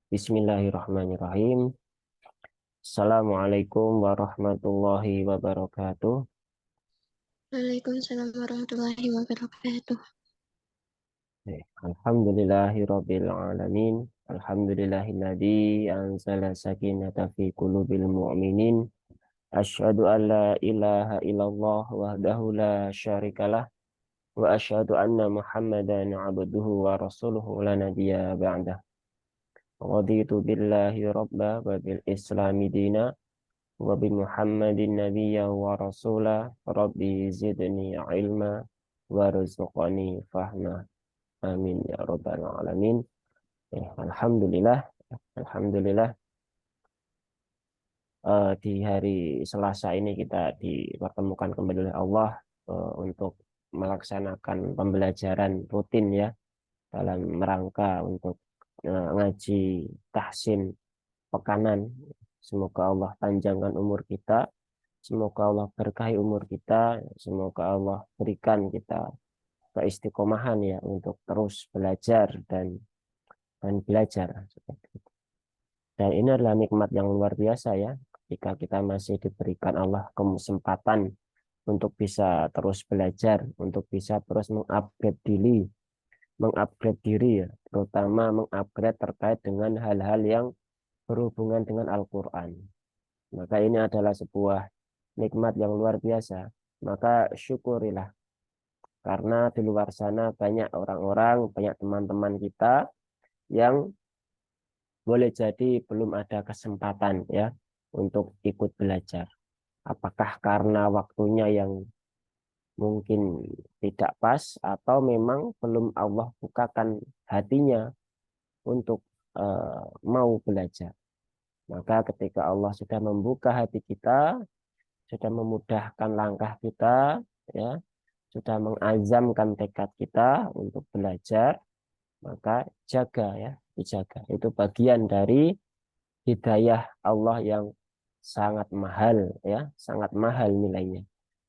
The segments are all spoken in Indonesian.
Bismillahirrahmanirrahim. Assalamualaikum warahmatullahi wabarakatuh. Waalaikumsalam warahmatullahi wabarakatuh. Alhamdulillahirabbil alamin. Alhamdulillahilladzi anzala sakinata fi qulubil mu'minin. Asyhadu an la ilaha illallah wahdahu la syarikalah wa asyhadu anna Muhammadan abduhu wa rasuluhu la nabiyya ba'dah. Raditu billahi rabba wa bil islami dina wa bi Muhammadin nabiyya wa rasula rabbi zidni ilma warzuqni fahma amin ya rabbal alamin. Alhamdulillah, alhamdulillah, di hari Selasa ini kita dipertemukan kembali oleh Allah untuk melaksanakan pembelajaran rutin ya dalam rangka untuk ngaji tahsin pekanan. Semoga Allah panjangkan umur kita, semoga Allah berkahi umur kita, semoga Allah berikan kita keistiqomahan ya untuk terus belajar dan belajar. Dan ini adalah nikmat yang luar biasa ya, ketika kita masih diberikan Allah kesempatan untuk bisa terus belajar, untuk bisa terus mengupgrade diri ya, terutama mengupgrade terkait dengan hal-hal yang berhubungan dengan Al-Quran. Maka ini adalah sebuah nikmat yang luar biasa. Maka syukurilah, karena di luar sana banyak orang-orang, banyak teman-teman kita yang boleh jadi belum ada kesempatan ya untuk ikut belajar. Apakah karena waktunya yang mungkin tidak pas atau memang belum Allah bukakan hatinya untuk mau belajar. Maka ketika Allah sudah membuka hati kita, sudah memudahkan langkah kita, ya, sudah mengazamkan tekad kita untuk belajar, maka jaga ya, dijaga. Itu bagian dari hidayah Allah yang sangat mahal ya, sangat mahal nilainya.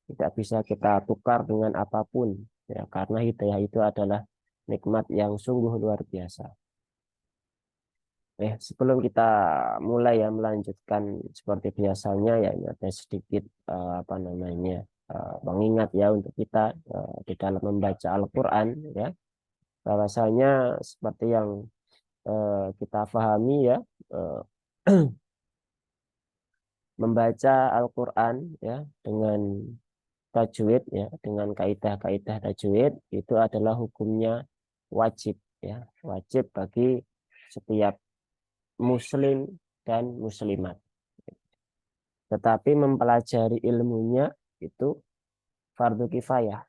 Tidak bisa kita tukar dengan apapun ya, karena hidayah itu adalah nikmat yang sungguh luar biasa. Sebelum kita mulai ya melanjutkan seperti biasanya ya, ini ada sedikit apa namanya mengingat ya untuk kita di dalam membaca Al-Quran ya, bahwasanya seperti yang kita pahami ya, eh, membaca Al-Quran ya dengan tajwid ya, dengan kaidah-kaidah tajwid itu adalah hukumnya wajib ya, wajib bagi setiap muslim dan muslimat. Tetapi mempelajari ilmunya itu fardu kifayah.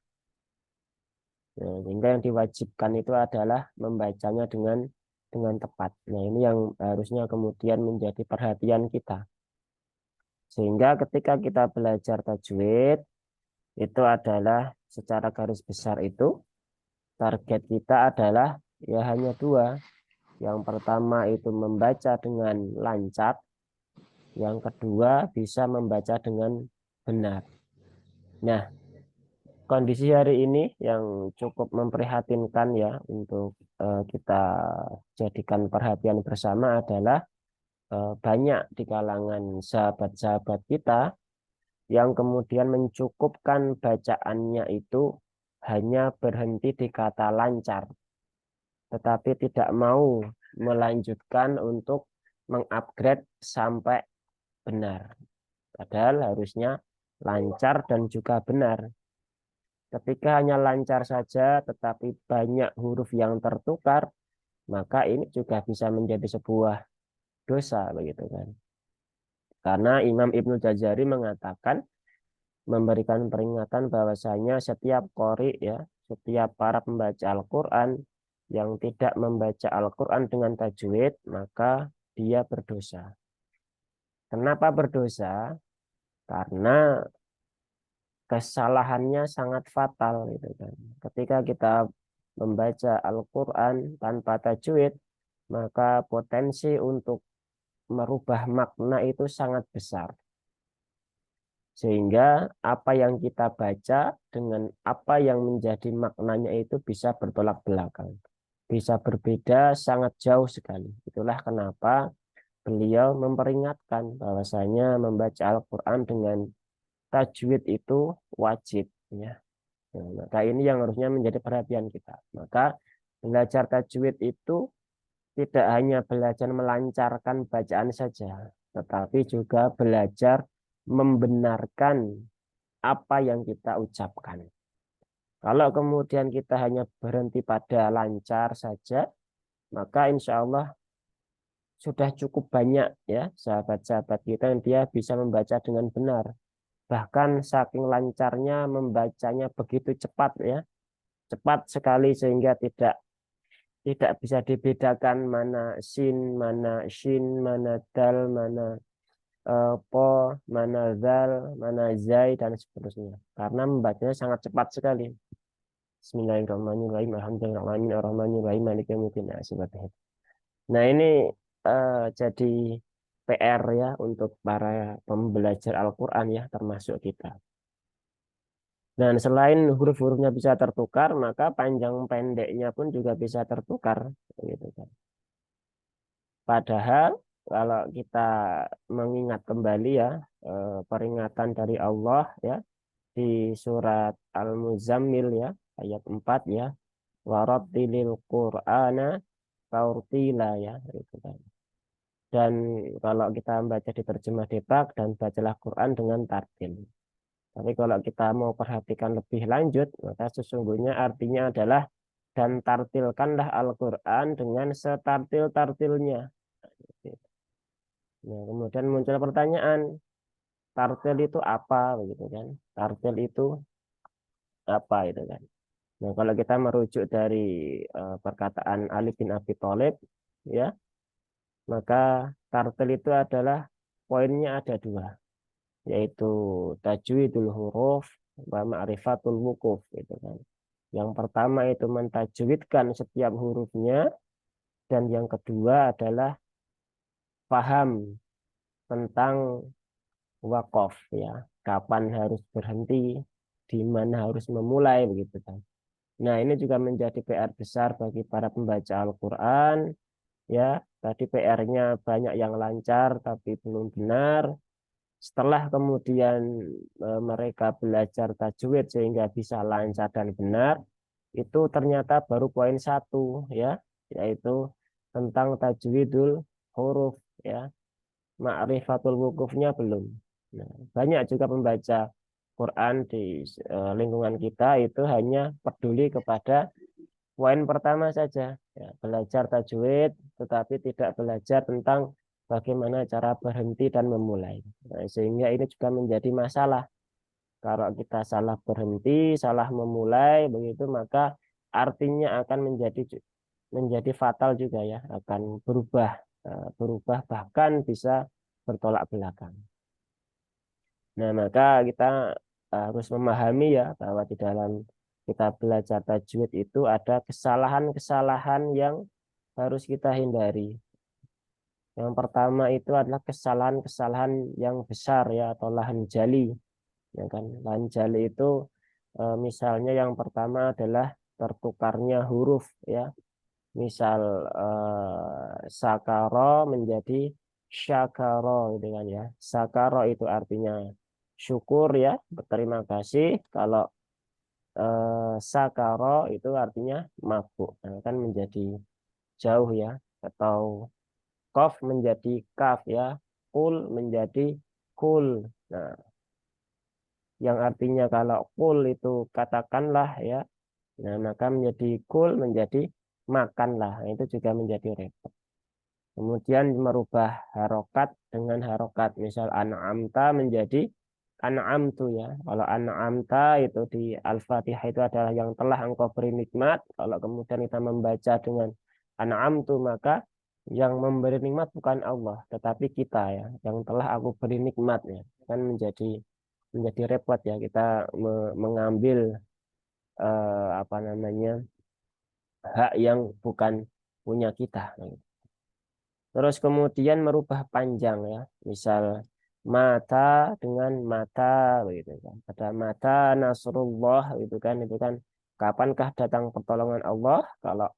Nah, sehingga yang diwajibkan itu adalah membacanya dengan tepat. Nah, ini yang harusnya kemudian menjadi perhatian kita. Sehingga ketika kita belajar tajwid, itu adalah secara garis besar itu target kita adalah ya hanya dua. Yang pertama itu membaca dengan lancar, yang kedua bisa membaca dengan benar. Nah, kondisi hari ini yang cukup memprihatinkan ya untuk kita jadikan perhatian bersama adalah banyak di kalangan sahabat-sahabat kita yang kemudian mencukupkan bacaannya itu hanya berhenti di kata lancar, tetapi tidak mau melanjutkan untuk mengupgrade sampai benar. Padahal harusnya lancar dan juga benar. Ketika hanya lancar saja tetapi banyak huruf yang tertukar, maka ini juga bisa menjadi sebuah dosa begitu kan. Karena Imam Ibnu Jazari mengatakan, memberikan peringatan bahwasanya setiap qori ya, setiap para pembaca Al-Qur'an yang tidak membaca Al-Qur'an dengan tajwid, maka dia berdosa. Kenapa berdosa? Karena kesalahannya sangat fatal gitu kan. Ketika kita membaca Al-Qur'an tanpa tajwid, maka potensi untuk merubah makna itu sangat besar. Sehingga apa yang kita baca dengan apa yang menjadi maknanya itu bisa bertolak belakang. bisa berbeda sangat jauh sekali. Itulah kenapa beliau memperingatkan bahwasanya membaca Al-Quran dengan tajwid itu wajib, ya. Nah, maka ini yang harusnya menjadi perhatian kita. Maka belajar tajwid itu tidak hanya belajar melancarkan bacaan saja, tetapi juga belajar membenarkan apa yang kita ucapkan. Kalau kemudian kita hanya berhenti pada lancar saja, maka insya Allah sudah cukup banyak ya sahabat-sahabat kita yang dia bisa membaca dengan benar. Bahkan saking lancarnya membacanya begitu cepat ya, cepat sekali sehingga tidak tidak bisa dibedakan mana sin, mana shin, mana dal, mana po, mana zal, mana zai dan seterusnya. Karena membacanya sangat cepat sekali. Bismillahirrahmanirrahim. Alhamdulillahirrahmanirrahim. Ar-Rahmanirrahim. Maliki yaumiddin. Nah, seperti itu. Nah, ini jadi PR ya untuk para pembelajar Al-Quran ya, termasuk kita. Dan selain huruf-hurufnya bisa tertukar, maka panjang pendeknya pun juga bisa tertukar, gitu kan. Padahal kalau kita mengingat kembali ya peringatan dari Allah ya di surat Al-Muzammil ya ayat 4 ya, warattilil Qur'ana taurtila ya, gitu kan. Dan kalau kita membaca di terjemah Depak dan bacalah Quran dengan tartil. Tapi kalau kita mau perhatikan lebih lanjut, maka sesungguhnya artinya adalah dan tartilkanlah Al-Quran dengan setartil-tartilnya. Nah, kemudian muncul pertanyaan, tartil itu apa? Begitu kan? Tartil itu apa itu kan? Nah, kalau kita merujuk dari perkataan Ali bin Abi Thalib, ya, maka tartil itu adalah poinnya ada dua, yaitu tajwidul huruf wa ma'rifatul wukuf gitu kan. Yang pertama itu mentajwidkan setiap hurufnya dan yang kedua adalah paham tentang wakaf ya, kapan harus berhenti, di mana harus memulai begitu kan. Nah, ini juga menjadi PR besar bagi para pembaca Al-Qur'an ya. Tadi PR-nya banyak yang lancar tapi belum benar. Setelah kemudian mereka belajar tajwid sehingga bisa lancar dan benar, itu ternyata baru poin satu ya, yaitu tentang tajwidul huruf ya. Ma'rifatul wukufnya belum. Nah, banyak juga pembaca Quran di lingkungan kita itu hanya peduli kepada poin pertama saja, ya, belajar tajwid, tetapi tidak belajar tentang bagaimana cara berhenti dan memulai. Nah, sehingga ini juga menjadi masalah. Kalau kita salah berhenti, salah memulai, begitu maka artinya akan menjadi fatal juga ya, akan berubah bahkan bisa bertolak belakang. Nah, maka kita harus memahami ya bahwa di dalam kita belajar tajwid itu ada kesalahan-kesalahan yang harus kita hindari. Yang pertama itu adalah kesalahan-kesalahan yang besar ya atau lahan jali, ya kan? Lahan jali itu misalnya yang pertama adalah tertukarnya huruf ya. Misal sakaro menjadi syakaro gitu kan ya. Sakaro itu artinya syukur ya, berterima kasih. Kalau sakaro itu artinya mabuk. Nah, kan menjadi jauh ya. Atau kof menjadi kaf ya. Kul menjadi kul. Nah, yang artinya kalau kul itu katakanlah ya. Nah, maka menjadi kul menjadi makanlah. Nah, itu juga menjadi repot. Kemudian merubah harokat dengan harokat. Misal an'amta menjadi an'amtu ya. Kalau an'amta itu di Al-Fatihah itu adalah yang telah engkau beri nikmat. Kalau kemudian kita membaca dengan an'amtu maka yang memberi nikmat bukan Allah, tetapi kita ya. Yang telah aku beri nikmat ya. Kan menjadi repot ya. Kita mengambil apa namanya hak yang bukan punya kita. Terus kemudian merubah panjang ya. Misal mata dengan mata begitu kan. Ada mata Nasrullah itu kan kapankah datang pertolongan Allah? Kalau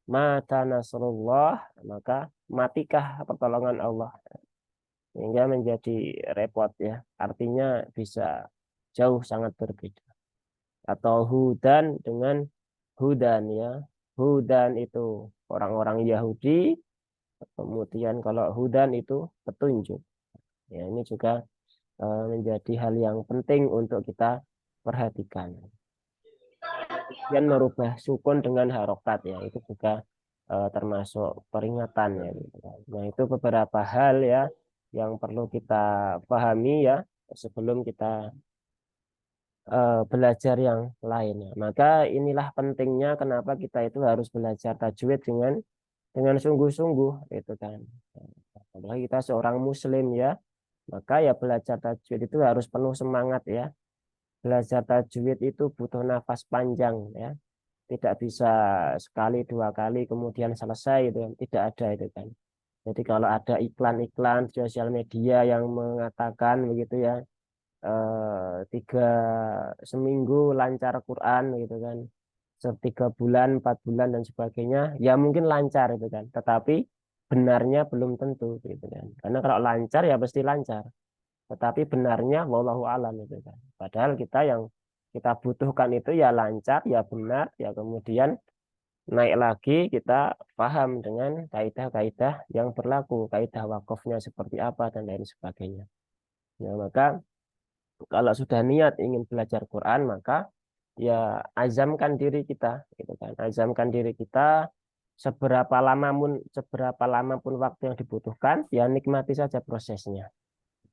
mata nasrullah, maka matikah pertolongan Allah. Sehingga menjadi repot ya. Artinya bisa jauh sangat berbeda. Atau hudan dengan hudan ya. Hudan itu orang-orang Yahudi, kemudian kalau hudan itu petunjuk. Ya, ini juga menjadi hal yang penting untuk kita perhatikan. Kemudian merubah sukun dengan harokat ya, itu juga termasuk peringatan ya. Gitu kan. Nah, itu beberapa hal ya yang perlu kita pahami ya sebelum kita belajar yang lain. Ya. Maka inilah pentingnya kenapa kita itu harus belajar tajwid dengan sungguh-sungguh itu kan. Apalagi kita seorang muslim ya, maka ya belajar tajwid itu harus penuh semangat ya. Belajar tajwid itu butuh nafas panjang ya. Tidak bisa sekali dua kali kemudian selesai itu kan. Tidak ada itu kan. Jadi kalau ada iklan-iklan di sosial media yang mengatakan begitu ya, 3 seminggu lancar Quran gitu kan, 3 bulan 4 bulan dan sebagainya, ya mungkin lancar itu kan, tetapi benarnya belum tentu gitu kan. Karena kalau lancar ya pasti lancar, tetapi benarnya wallahu alam itu kan. Padahal kita yang kita butuhkan itu ya lancar, ya benar, ya kemudian naik lagi kita paham dengan kaidah-kaidah yang berlaku, kaidah wakofnya seperti apa dan lain sebagainya. Ya, maka kalau sudah niat ingin belajar Quran, maka ya azamkan diri kita, gitu kan. Azamkan diri kita seberapa lama pun waktu yang dibutuhkan, ya nikmati saja prosesnya.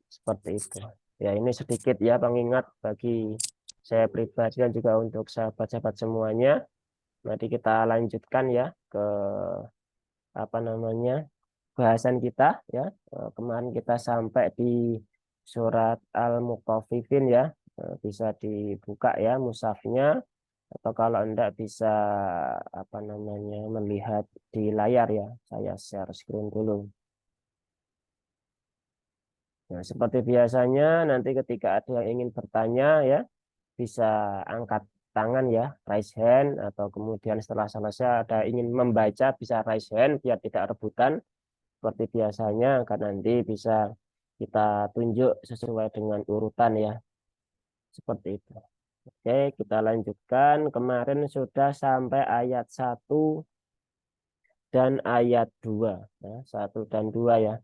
Seperti itu. Ya ini sedikit ya pengingat bagi saya pribadi dan juga untuk sahabat-sahabat semuanya. Nanti kita lanjutkan ya ke apa namanya bahasan kita ya. Kemarin kita sampai di surat Al-Mutaffifin ya. Bisa dibuka ya mushafnya atau kalau enggak bisa apa namanya melihat di layar ya. Saya share screen dulu. Nah, seperti biasanya nanti ketika ada yang ingin bertanya ya bisa angkat tangan ya, raise hand atau kemudian setelah selesai ada ingin membaca bisa raise hand biar tidak rebutan. Seperti biasanya kan nanti bisa kita tunjuk sesuai dengan urutan ya. Seperti itu. Oke, kita lanjutkan. Kemarin sudah sampai ayat 1 dan ayat 2. Ya, 1 dan 2 ya.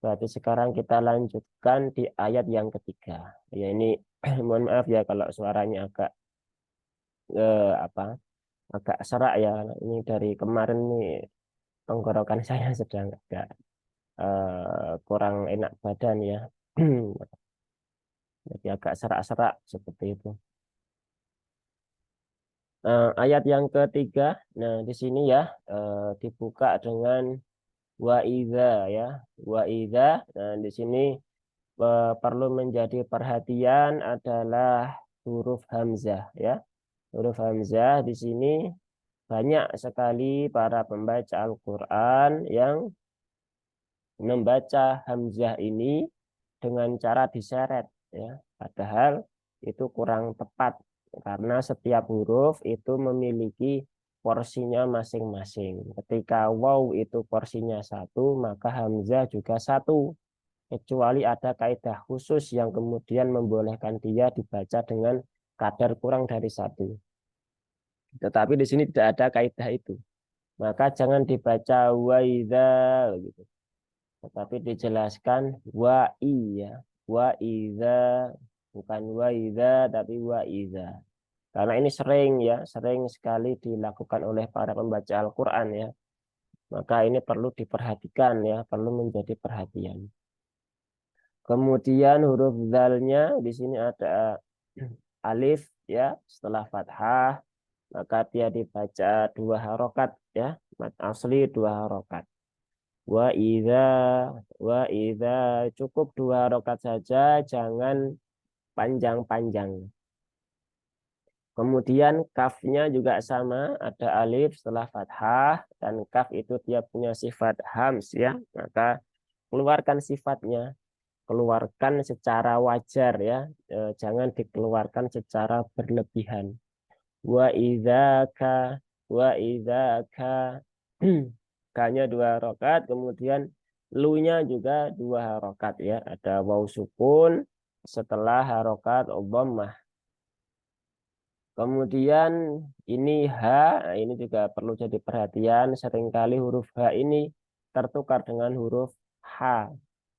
Berarti sekarang kita lanjutkan di ayat yang ketiga. Ya ini mohon maaf ya kalau suaranya agak apa agak serak ya. Ini dari kemarin nih tenggorokan saya sedang agak kurang enak badan ya. Jadi agak serak-serak seperti itu. Ayat yang ketiga, nah di sini ya dibuka dengan wa idza ya, wa idza. Nah di sini perlu menjadi perhatian adalah huruf hamzah ya. Huruf hamzah di sini banyak sekali para pembaca Al-Quran yang membaca hamzah ini dengan cara diseret ya. Padahal itu kurang tepat karena setiap huruf itu memiliki porsinya masing-masing. Ketika waw itu porsinya 1, maka hamzah juga 1. Kecuali ada kaidah khusus yang kemudian membolehkan dia dibaca dengan kadar kurang dari 1. Tetapi di sini tidak ada kaidah itu. Maka jangan dibaca waidha gitu. Tetapi dijelaskan wa iya, wa iza, bukan wa iza tapi wa iza. Karena ini sering ya, sering sekali dilakukan oleh para pembaca Al-Qur'an ya. Maka ini perlu diperhatikan ya, perlu menjadi perhatian. Kemudian huruf zalnya di sini ada alif ya, setelah fathah maka dia dibaca 2 harokat ya, mad asli 2 harokat. Wa idza wa idza cukup 2 rakaat saja, jangan panjang-panjang. Kemudian kafnya juga sama, ada alif setelah fathah dan kaf itu dia punya sifat hams ya. Maka keluarkan sifatnya, keluarkan secara wajar ya. Jangan dikeluarkan secara berlebihan. Wa idzaka wa idzaka K-nya 2 harokat, kemudian lu-nya juga 2 harokat ya. Ada waw sukun setelah harokat dhammah. Kemudian ini H, nah ini juga perlu jadi perhatian. Seringkali huruf H ini tertukar dengan huruf H.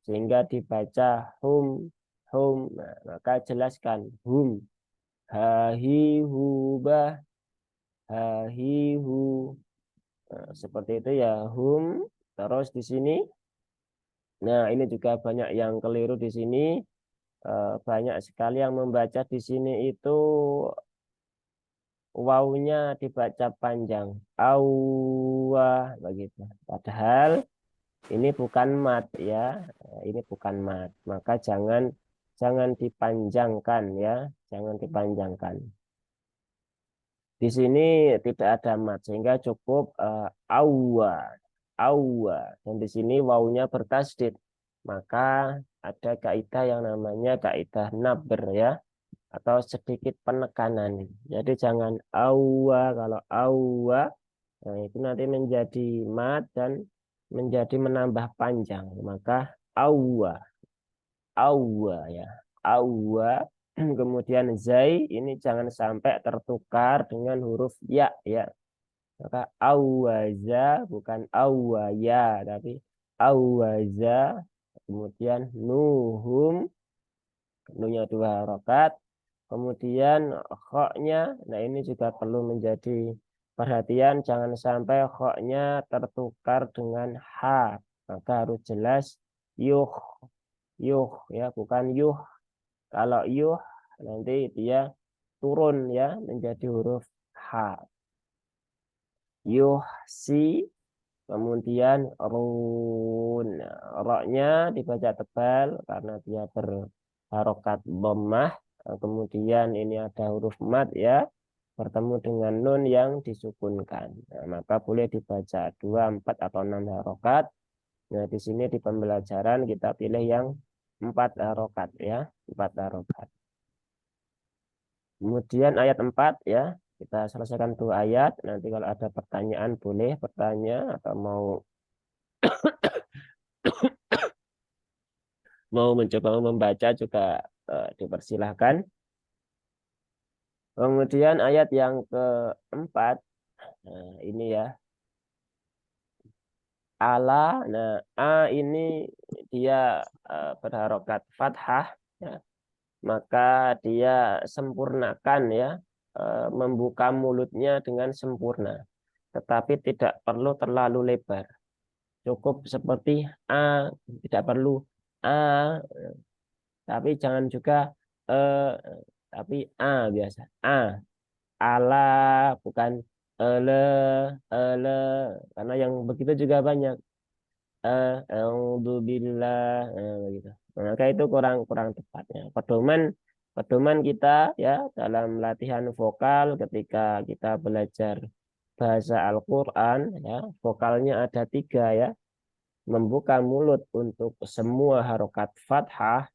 Sehingga dibaca hum. Nah, maka jelaskan hum. Hahi hubah. Hahi hu. Nah, seperti itu ya hum. Terus di sini, nah ini juga banyak yang keliru di sini. Banyak sekali yang membaca di sini itu wawunya dibaca panjang. Awah begitu. Padahal ini bukan mat ya. Ini bukan mat. Maka jangan jangan dipanjangkan ya. Jangan dipanjangkan. Di sini tidak ada mat sehingga cukup awwa. Awwa. Dan di sini wawunya bertasdid. Maka ada kaidah yang namanya kaidah nabr ya, atau sedikit penekanan. Jadi jangan awwa. Kalau awwa, nah itu nanti menjadi mat dan menjadi menambah panjang. Maka awwa, awwa ya, awwa. Kemudian zai ini jangan sampai tertukar dengan huruf ya ya. Maka awaza bukan awaya tapi awaza. Kemudian nuhum, nunya 2 harokat. Kemudian khoknya, nah ini juga perlu menjadi perhatian, jangan sampai khoknya tertukar dengan h, maka harus jelas yuh, yuh ya, bukan yuh. Kalau yuh nanti dia turun ya menjadi huruf h. Yuh si, kemudian run. Nah, roknya dibaca tebal karena dia berharokat dhammah. Kemudian ini ada huruf mat ya, bertemu dengan nun yang disukunkan. Nah, maka boleh dibaca 2, 4 atau 6 harokat. Nah, di sini di pembelajaran kita pilih yang 4 harokat ya, 4 harokat. Kemudian ayat 4 ya, kita selesaikan 2 ayat. Nanti kalau ada pertanyaan boleh bertanya atau mau mencoba membaca juga dipersilahkan. Kemudian ayat yang keempat, nah ini ya, ala. Nah, a ini dia berharokat fathah, ya. Maka dia sempurnakan ya, membuka mulutnya dengan sempurna. Tetapi tidak perlu terlalu lebar. Cukup seperti a, tidak perlu a, tapi jangan juga eh, tapi a biasa. A, ala bukan ele, ele, karena yang begitu juga banyak. A'udzubillah, begitu. Maka itu kurang kurang tepatnya. Pedoman kita ya dalam latihan vokal ketika kita belajar bahasa Al-Quran ya, vokalnya ada 3 ya. Membuka mulut untuk semua harokat fathah,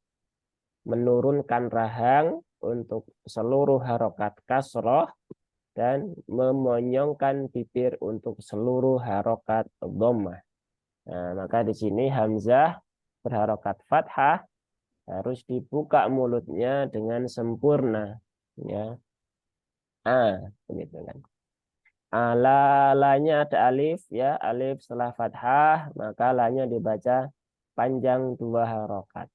menurunkan rahang untuk seluruh harokat kasroh, dan memonyongkan bibir untuk seluruh harokat dhammah. Nah, maka di sini hamzah berharokat fathah harus dibuka mulutnya dengan sempurna ya. Begitu kan. Lanya ada alif ya, alif setelah fathah, maka lanya dibaca panjang 2 harokat.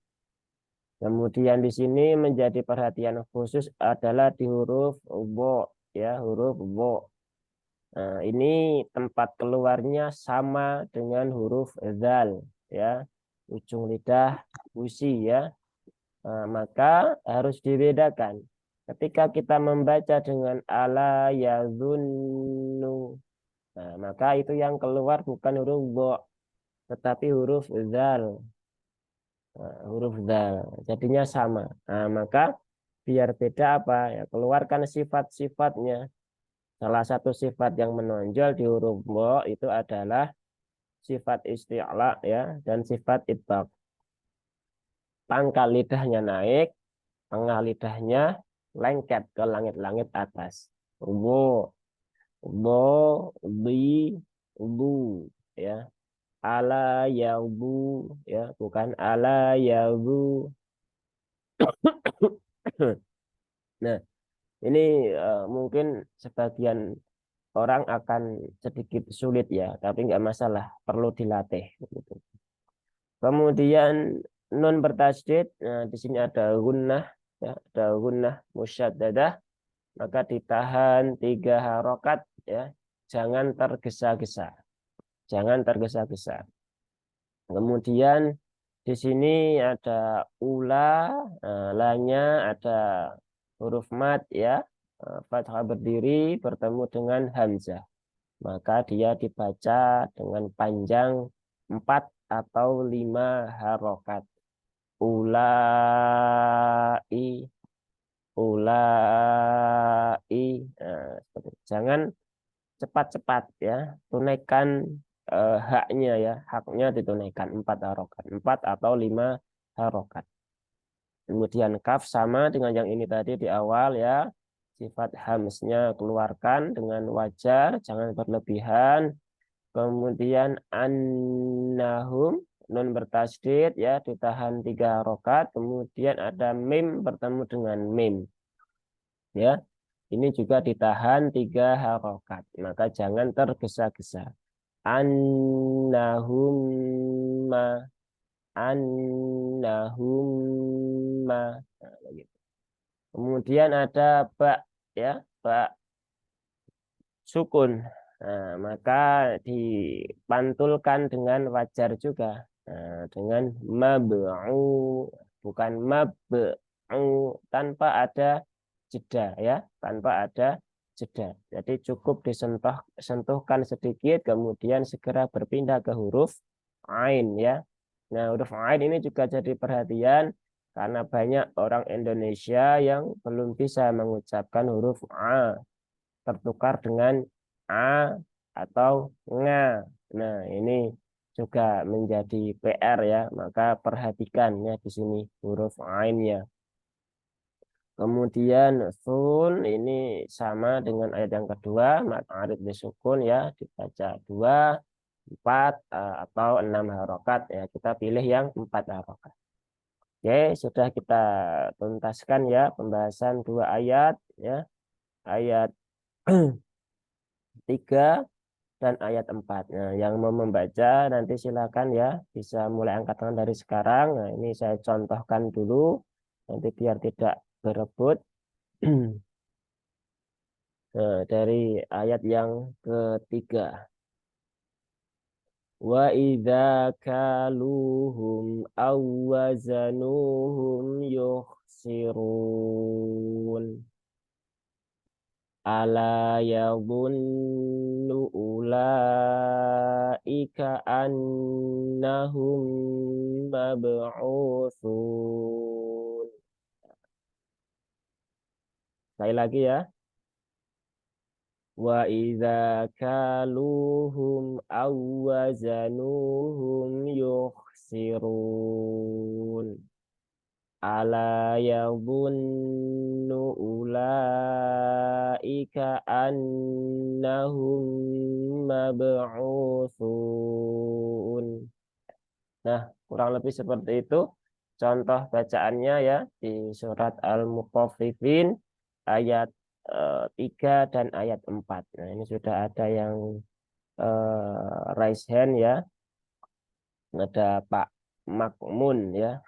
Kemudian di sini menjadi perhatian khusus adalah di huruf bo ya, huruf bo. Nah, ini tempat keluarnya sama dengan huruf zal ya, ujung lidah gusi ya. Nah, maka harus dibedakan. Ketika kita membaca dengan ala yazunnu, nah, maka itu yang keluar bukan huruf bo, tetapi huruf zal. Nah, huruf zal. Jadinya sama. Nah, maka biar beda apa ya? Keluarkan sifat-sifatnya. Salah satu sifat yang menonjol di huruf bo itu adalah sifat isti'la ya dan sifat itbaq. Pangkal lidahnya naik, tengah lidahnya lengket ke langit-langit atas. Bo, bo, bi, bu. ala yabu, ya, bukan ala yabu. Nah, ini mungkin sebagian orang akan sedikit sulit ya, tapi nggak masalah, perlu dilatih. Gitu. Kemudian nun bertasydid, nah, di sini ada gunnah, ya, ada gunnah musyaddadah, maka ditahan 3 harokat, ya, jangan tergesa-gesa, jangan tergesa-gesa. Kemudian di sini ada ula, lanya ada huruf mat ya, fathah berdiri bertemu dengan hamzah. Maka dia dibaca dengan panjang 4 atau 5 harokat. Ulai, ulai. Nah, jangan cepat-cepat ya, tunaikan haknya ya, haknya ditunaikan 4 harokat, 4 atau 5 harokat. Kemudian kaf sama dengan yang ini tadi di awal ya, sifat hamznya keluarkan dengan wajar, jangan berlebihan. Kemudian annahum, nun bertasydid ya, ditahan 3 harokat. Kemudian ada mim bertemu dengan mim ya, ini juga ditahan 3 harokat, maka jangan tergesa-gesa. Annahumma, annahumma. Nah, begitu. Kemudian ada ba ya, ba sukun. Nah, maka dipantulkan dengan wajar juga. Nah, dengan mab'u, bukan mab'u, tanpa ada jeda ya, tanpa ada jeda. Jadi cukup sentuhkan sedikit, kemudian segera berpindah ke huruf ain ya. Nah, huruf ain ini juga jadi perhatian karena banyak orang Indonesia yang belum bisa mengucapkan huruf a, tertukar dengan a atau nga. Nah, ini juga menjadi PR ya, maka perhatikan ya di sini huruf ainnya. Kemudian sun ini sama dengan ayat yang kedua, mat arid disukun ya, dibaca 2, 4 atau 6 harokat ya. Kita pilih yang 4 harokat. Oke, sudah kita tuntaskan ya pembahasan 2 ayat ya. Ayat 3 dan ayat 4. Nah, yang mau membaca nanti silakan ya, bisa mulai angkat tangan dari sekarang. Nah, ini saya contohkan dulu nanti biar tidak berebut. Nah, dari ayat yang ketiga. Wa idza kaluhum aw wazanuhum yukhsirun. Ala yadhunnu ulaika annahum mab'utsun. Sekali lagi ya. Wa idza kaluhum aw wazanuhum yukhsirun. Ala yadhunnu ulaika annahum mab'utsun. Nah, kurang lebih seperti itu contoh bacaannya ya di surat Al-Mutaffifin ayat 3 dan ayat 4. Nah, ini sudah ada yang raise hand ya. Ada Pak Makmun ya.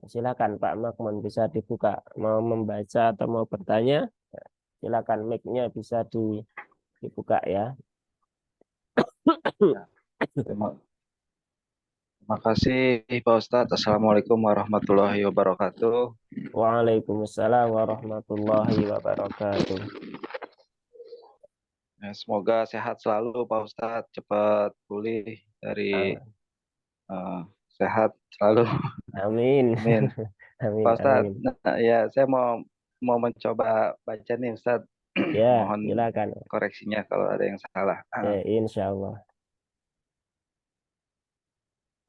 Silakan Pak Makmun, bisa dibuka, mau membaca atau mau bertanya, silakan mic-nya bisa dibuka ya. Ya, terima kasih Pak Ustadz. Assalamualaikum warahmatullahi wabarakatuh. Waalaikumsalam warahmatullahi wabarakatuh. Ya, semoga sehat selalu Pak Ustadz, cepat pulih dari sehat selalu. Amin. Amin. Amin, Pak Ustadz, amin. nah, ya saya mau mencoba baca nih Ustadz. Ya, Mohon silakan. koreksinya kalau ada yang salah. Insya Allah.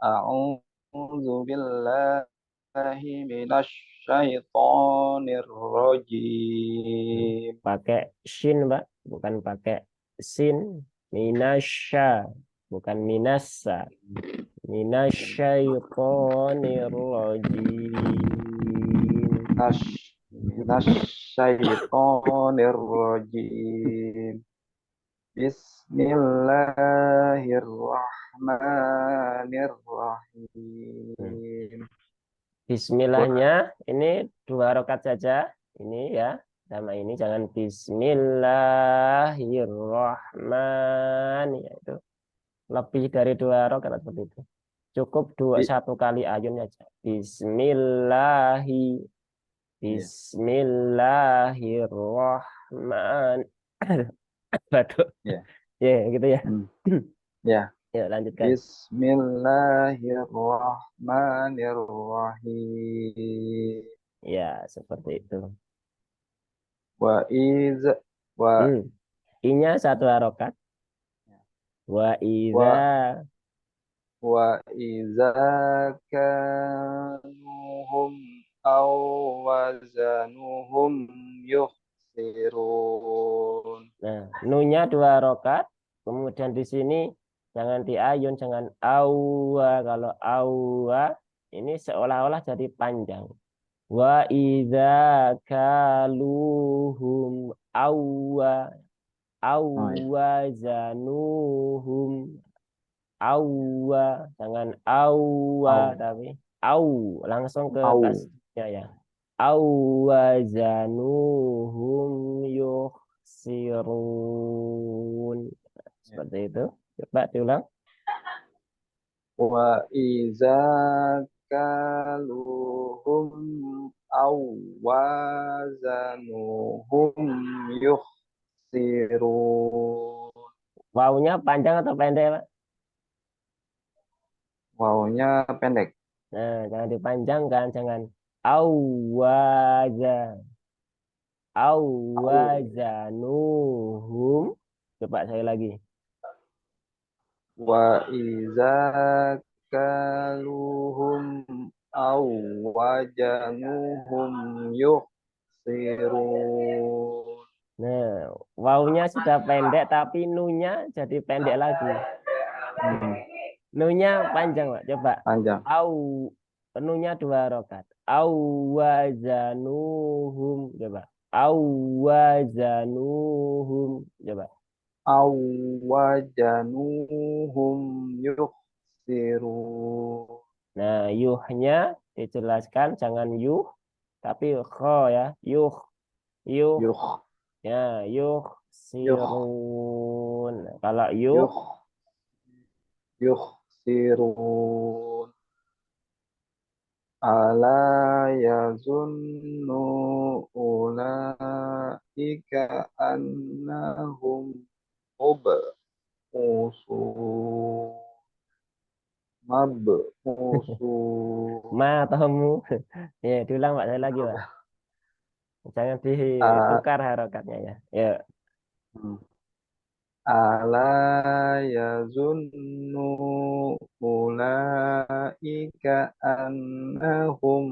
A'udzu billahi minasy syaithanir rajim. Pakai shin, Pak, bukan pakai sin. Minasya. bukan minasa. Minasyaitonirrajim. Minasyaitonirrajim. Bismillahirrahmanirrahim. Bismillahnya ini 2 rakaat saja. Ini ya, sama ini jangan Bismillahirrahman, ya itu lebih dari 2 rakaat seperti itu. Cukup Bi- 1 kali ayun aja. Bismillahirrahmanirrahim. Iya. Bismillahirrahman. Batuk. Iya. Ya, gitu ya. Ya. Ya, lanjutkan. Bismillahirrahmanirrahim. Ya, seperti itu. Wa iza wa I-nya 1 harokat. Wa wa idza. wa iza kanuhum aw wazanuhum yukhsirun. Nah, nunya 2 harokat. Kemudian di sini jangan diayun, jangan awa. Kalau awa ini seolah-olah jadi panjang. Wa idza kaluhum awwa awwazanuhum awwa, jangan awwa Au. tapi au, langsung ke Au. kasnya ya. Awwazanuhum yukhsirun. Seperti itu. Coba diulang. Wa iza kaluhum aw wazanuhum yukhsirun. Wawunya panjang atau pendek, Pak? Wawunya pendek. Nah, jangan dipanjangkan, jangan awwaza Au. awwazanuhum. Coba saya lagi. Wa iza kaluhum aw wajanuhum yukhsirun. Nah, wawunya sudah pendek tapi nunya jadi pendek lagi. Nunya panjang, Pak. Coba. Panjang. Au, nunya 2 harokat. Awwazanuhum. Coba. Awwazanuhum. Coba. Aw wajanuhum yukhsirun. Nah, yuhnya dijelaskan jangan yuh tapi kho ya. Yuh. Yuh. Yuh. Ya, yuh Yuh. sirun. Kalau yuh, Yuh. Yukhsirun. Ala yazunnu ulaika annahum mab'usun. Mab'usun. ma tahamu. Ya, diulang Pak, saya lagi Pak. Jangan A- ditukar harokatnya ya. Ya, Ala yazunnu ulaika annahum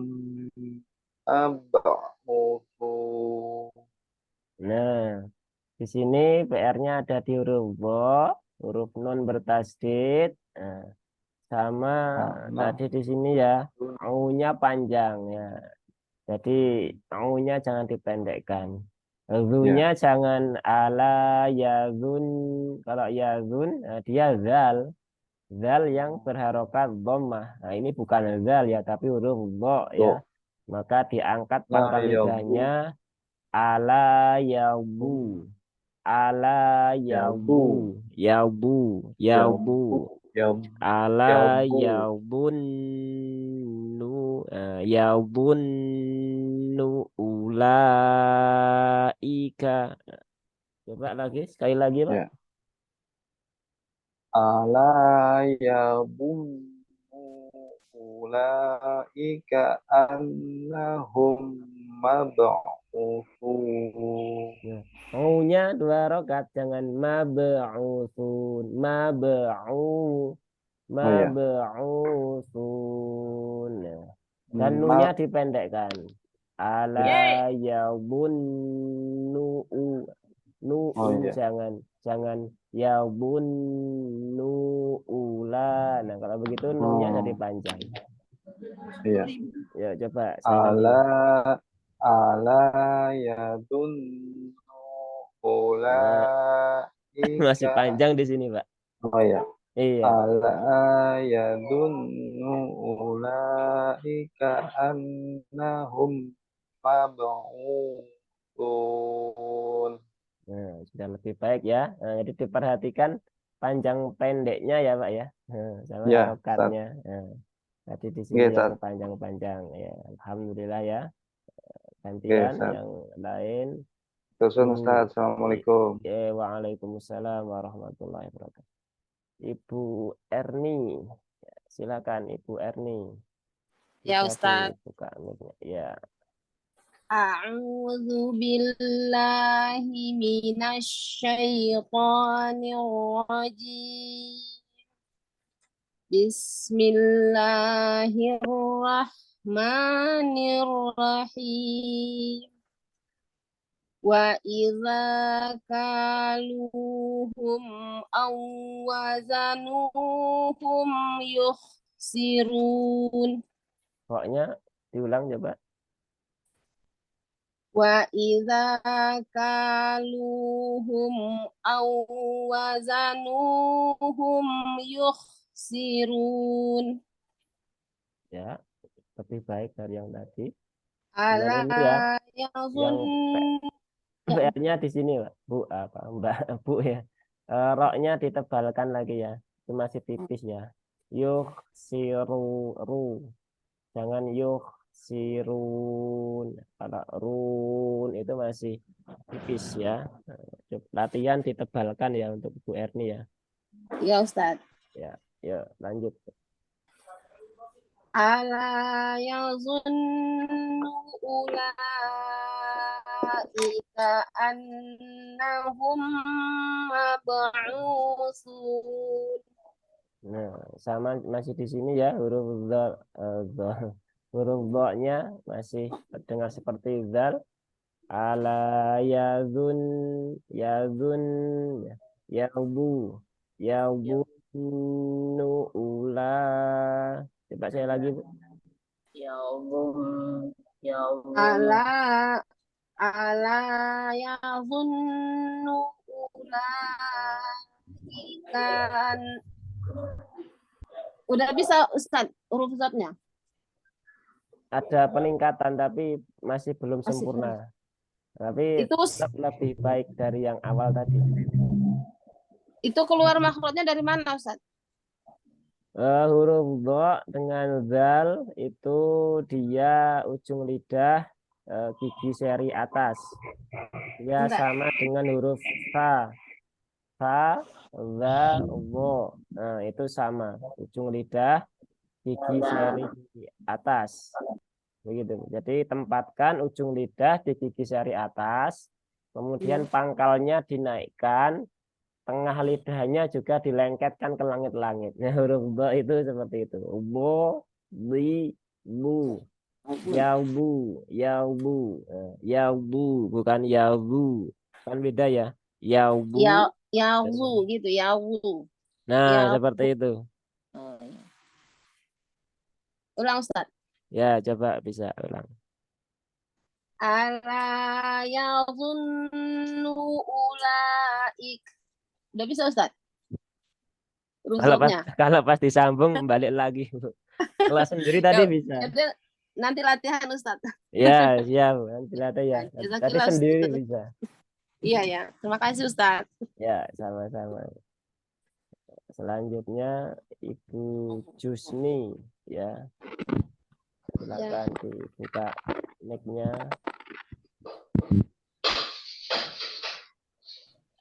mab'usun. nah, di sini PR-nya ada di huruf bo, huruf nun bertasdid, nah, sama Nah, tadi di sini ya, au-nya panjang ya. Jadi au-nya jangan dipendekkan. Zu-nya ya. jangan ala yazun. Kalau yazun, nah, dia zal. Zal yang berharokat dhammah. Nah, ini bukan zal ya, tapi huruf dha ya. Tuh. Maka diangkat Ya, pangkal ya, bu. lidahnya ala yabu. Ala Ya, yabu. bu. Yabu. Ya, Yabu. bu. Ya, Ala ya, bu. yabunnu. Yabunnu ulaika. Coba lagi, sekali lagi Pak. Ya. Ala ya bunnu ulaika annahum mab'usun. Ya. Maunya 2 rokat, jangan mab'usun, Oh ya. mab'usun. Ya. Dan nunya Ma dipendekkan. Ala ya. yabunnu, Oh ya. jangan yabunnu Nah, kalau begitu nunnya jadi panjang. Iya. Ya, coba saya lagi. Ala yadunnu Nah, masih ulaika. panjang di sini, Pak. Oh ya. Iya. Ala yadunnu ulaika annahum mab'utsun. Nah, sudah lebih baik ya. Nah, jadi diperhatikan panjang pendeknya ya, Pak ya. Nah, sama Ya, Ustaz. harokatnya. Nah, tadi di sini Oke, yang Ustaz. panjang-panjang ya. Alhamdulillah ya. Oke, Gantian Ustaz. yang lain. Terus, Bu, Ustaz. Assalamualaikum. Waalaikumsalam warahmatullahi wabarakatuh. Ibu Erni, silakan Ibu Erni. Ya Bisa Ustadz. dibuka mic-nya. Ya. A'udzu billahi minasyaitonir rajim. Bismillahirrahmanirrahim. Wa idza kaluhum aw wazanuhum yukhsirun. Pokoknya diulang coba. Wa idza kaluhum aw wazanuhum yukhsirun. Ya, lebih baik dari yang tadi. Dengan Ala ini ya, yang yazun. PR-nya di sini, Pak. Bu, apa, Mbak, Bu ya. Roknya ditebalkan lagi ya. Itu masih tipis ya. Yuh siru ru. Jangan yuh sirun. Kalau run itu masih tipis ya. Coba latihan ditebalkan ya untuk Bu Erni ya. Ya Ustaz. Ya, ya lanjut. Ala yazunnu ulaika annahum mab'usun. Nah, sama masih di sini ya huruf zal, huruf do-nya masih terdengar seperti zal. Ala yazun yazun yabu yabu nuula. Coba saya lagi, Bu. Ala ala yazunnu ulaika. Udah bisa Ustaz huruf zatnya? Ada peningkatan tapi masih belum Masih sempurna. Tapi Itu tetap lebih baik dari yang awal tadi. itu keluar makhrajnya dari mana Ustaz? Huruf do dengan zal itu dia ujung lidah gigi seri atas. Dia Enggak. sama dengan huruf fa. Fa, za, wo. Nah, itu sama. Ujung lidah gigi seri atas. Begitu. Jadi tempatkan ujung lidah di gigi seri atas. Kemudian pangkalnya dinaikkan. Tengah lidahnya juga dilengketkan ke langit-langit. Nah, huruf do itu seperti itu. Bo, bi, bu. Yaubu, yaubu, yaubu, bukan yaubu. Kan beda ya. Yaubu. Ya yawu gitu, yawu. Nah, Ya. seperti itu. Ulang Ustaz. Ya, coba bisa ulang. Ala yazunnu ulaik. Udah bisa Ustaz? Huruf Kalau pas zatnya. kalau pas disambung balik lagi. Kalau sendiri tadi Ya, bisa. ya, nanti latihan Ustaz. Ya, siap. Nanti latih ya. Tadi Jazakallah, sendiri Ustaz. bisa. Iya ya. Terima kasih Ustaz. Ya, sama-sama. Selanjutnya Ibu Jusni ya. Silakan dibuka mic-nya.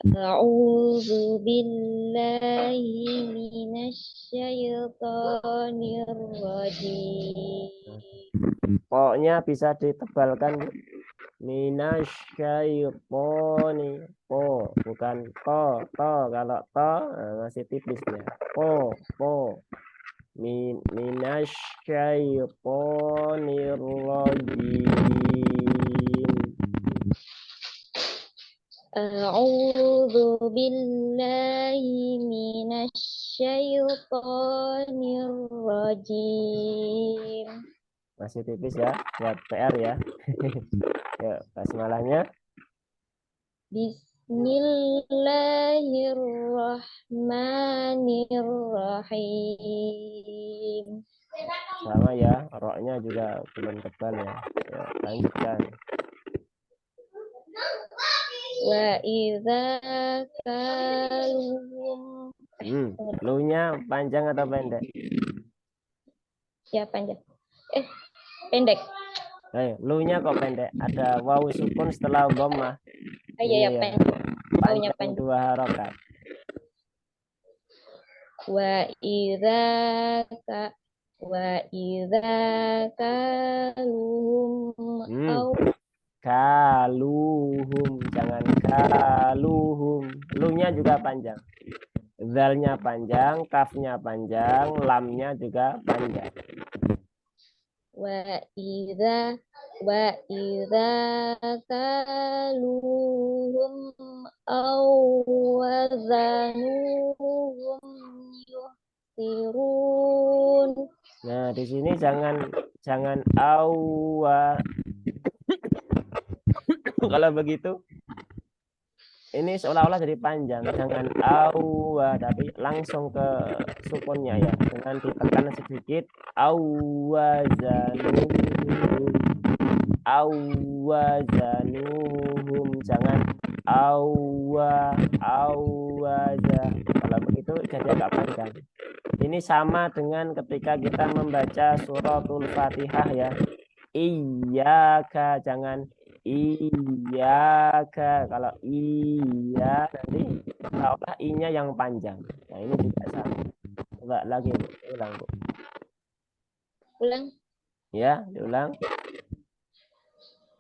A'udzu billahi minasyaitonir rajim. Pokoknya bisa ditebalkan, Bu. Minasyaitoni. Po, bukan to. To, kalau to masih tipis ya. Po, po. Minasyaitonir rajim. A'udzu billahi minasyaitonir rajim. Masih tipis ya buat PR ya. Ya, basmalahnya. Bismillahirrahmanirrahim. Sama ya, roknya juga belum tebal ya. Ya, lanjutkan. Wa idza kaluhum. Lu-nya panjang atau pendek? Ya panjang. Pendek. Lu-nya kok pendek? Ada wawu sukun setelah dhammah. Iya ya, Ini ya, panjang. panjang 2 harokat. Wa idza kaluhum au Kaluhum, jangan kaluhum. Lu-nya juga panjang. Zalnya panjang, kafnya panjang, lamnya juga panjang. wa idza kaluhum au wazanuhum yukhsirun. Nah, di sini jangan awa. Kalau begitu ini seolah-olah jadi panjang. Jangan awa, tapi langsung ke sukunnya ya. Dengan ditekan sedikit. Awazanuhum. Awazanuhum. Jangan awaza. Kalau begitu jadi agak panjang. Ini sama dengan ketika kita membaca suratul Fatihah ya. Iyaka, jangan iyaka. Kalau iya nanti seolah i-nya yang panjang. Nah, ini juga sama. Coba lagi, ulang, Bu. Ulang. Ya, diulang.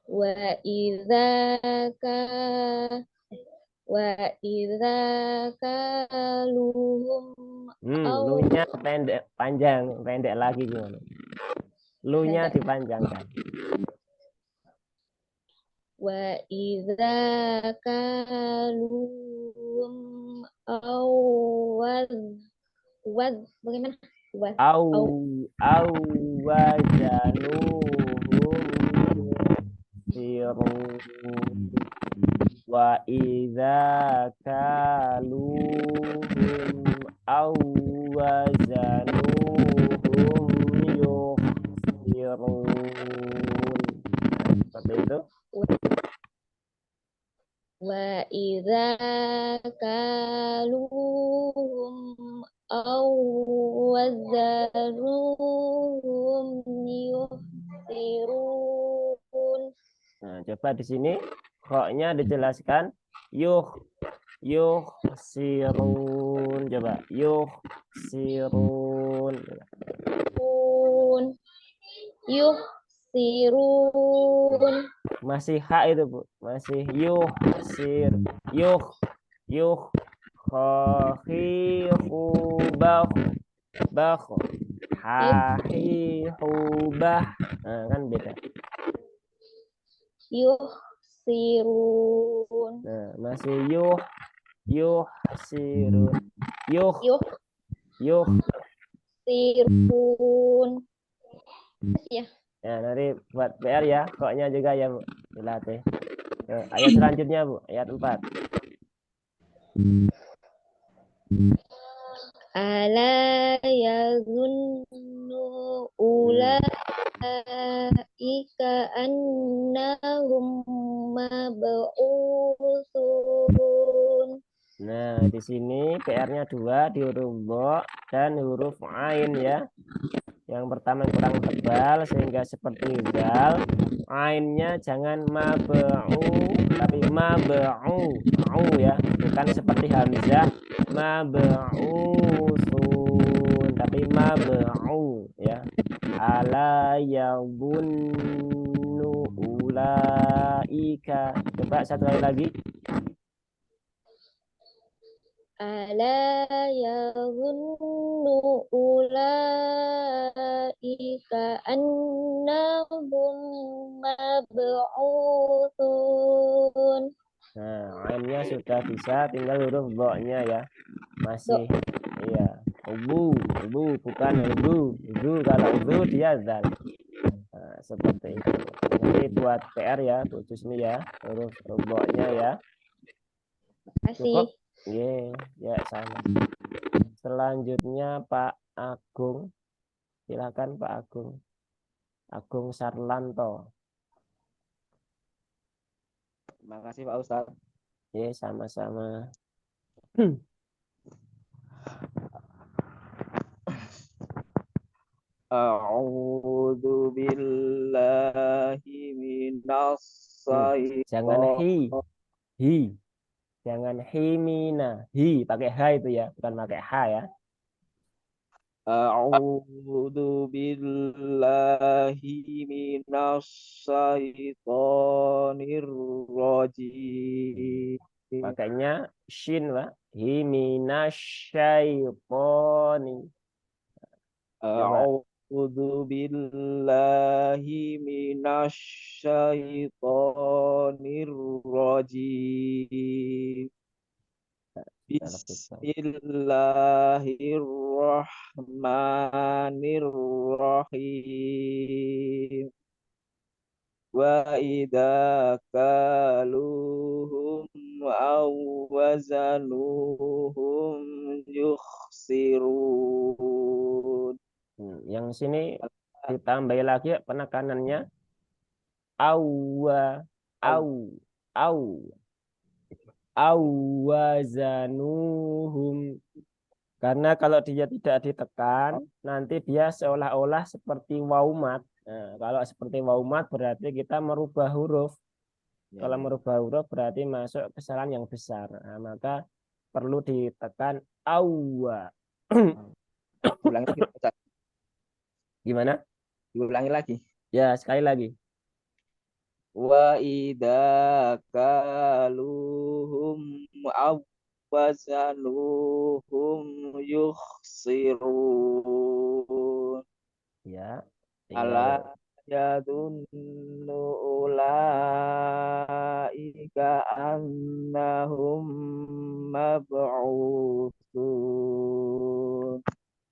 Wa idza kaluhum au Lu-nya pendek lagi gimana? Lu-nya dipanjangkan. wa idza kaluhum au bagaimana? Wazanuhum yusirun. Wa idza kaluhum aw wazanuhum yukhsirun. Seperti itu. Wa idza kaluhum au wazanuhum yukhsirun. Nah, coba di sini roknya dijelaskan yukhsirun. Coba yukhsirun. Yukhsirun. Masih hak itu, Bu. Masih khahihubah hahihubah. Nah, kan beda. Yukhsirun. Nah, masih yukhsirun. Yukhsirun. Ya. Ya, nanti buat PR ya, koknya juga ya, Bu. Dilatih. Ayat selanjutnya, Bu. Ayat 4. Ala yazunnu ulaika annahum mab'utsun. Nah, di sini PR-nya 2 di huruf bo dan huruf ain ya. Yang pertama kurang tebal sehingga seperti zal. Ainnya jangan mab'u tapi mab'u ya, bukan seperti hamzah mab'usun tapi mab'u ya. Ala yadhunnu ulaika. Coba satu kali lagi. Ala yazunnu ulaika annahum mab'utsun. Nah, ainnya Alifnya sudah bisa, tinggal huruf do-nya ya. Masih iya. Bu bukan bu. Kalau zu dia zal. Nah, seperti itu. Nanti buat PR ya, Bu Jusmi ya, huruf do-nya ya. Kasih. Cukup? Ya sama. Selanjutnya Pak Agung. Silakan Pak Agung. Agung Sarlanto. Terima kasih Pak Ustadz. Sama-sama. A'udzu billahi minas Jangan syaitonir hi. Jangan himina. Hi pakai h itu ya, bukan pakai h ya. A'udzu billahi minas syaitonir rajim. Pakainya shin Pak. Himinasyaitoni. Coba. A'udzu billahi minas syaitonir rajim. Bismillahirrahmanirrahim. Wa idza kaluhum aw wazanuhum yukhsirun. Yang sini ditambah lagi penekanannya awa au awazanuhum. Karena kalau dia tidak ditekan, nanti dia seolah-olah seperti waumat. Nah, kalau seperti waumat berarti kita merubah huruf. Kalau merubah huruf berarti masuk kesalahan yang besar. Nah, maka perlu ditekan awa. Ulangi lagi, Ustaz. Gimana? Diulangi lagi. Ya, sekali lagi. Wa idza kaluhum aw wazanuhum yukhsirun. Ya, Ala tinggal yadunnu ulaika annahum mab'utsun.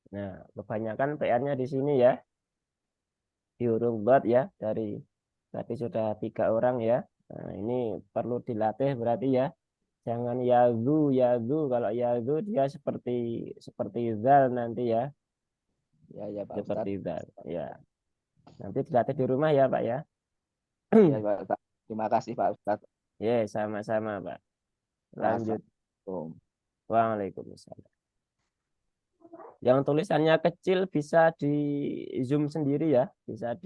Nah, kebanyakan PR-nya di sini ya. Di huruf dot ya, dari tadi sudah 3 orang ya. Nah, ini perlu dilatih berarti ya. Jangan yazu. Kalau yazu dia seperti zal nanti ya. Ya Pak Seperti Ustadz. zal. Ya. Nanti dilatih di rumah ya, Pak ya. Ya Pak Ustadz. Terima kasih Pak Ustadz. Ya, sama-sama, Pak. Lanjut. Assalamualaikum. Waalaikumsalam. Yang tulisannya kecil bisa di zoom sendiri ya, bisa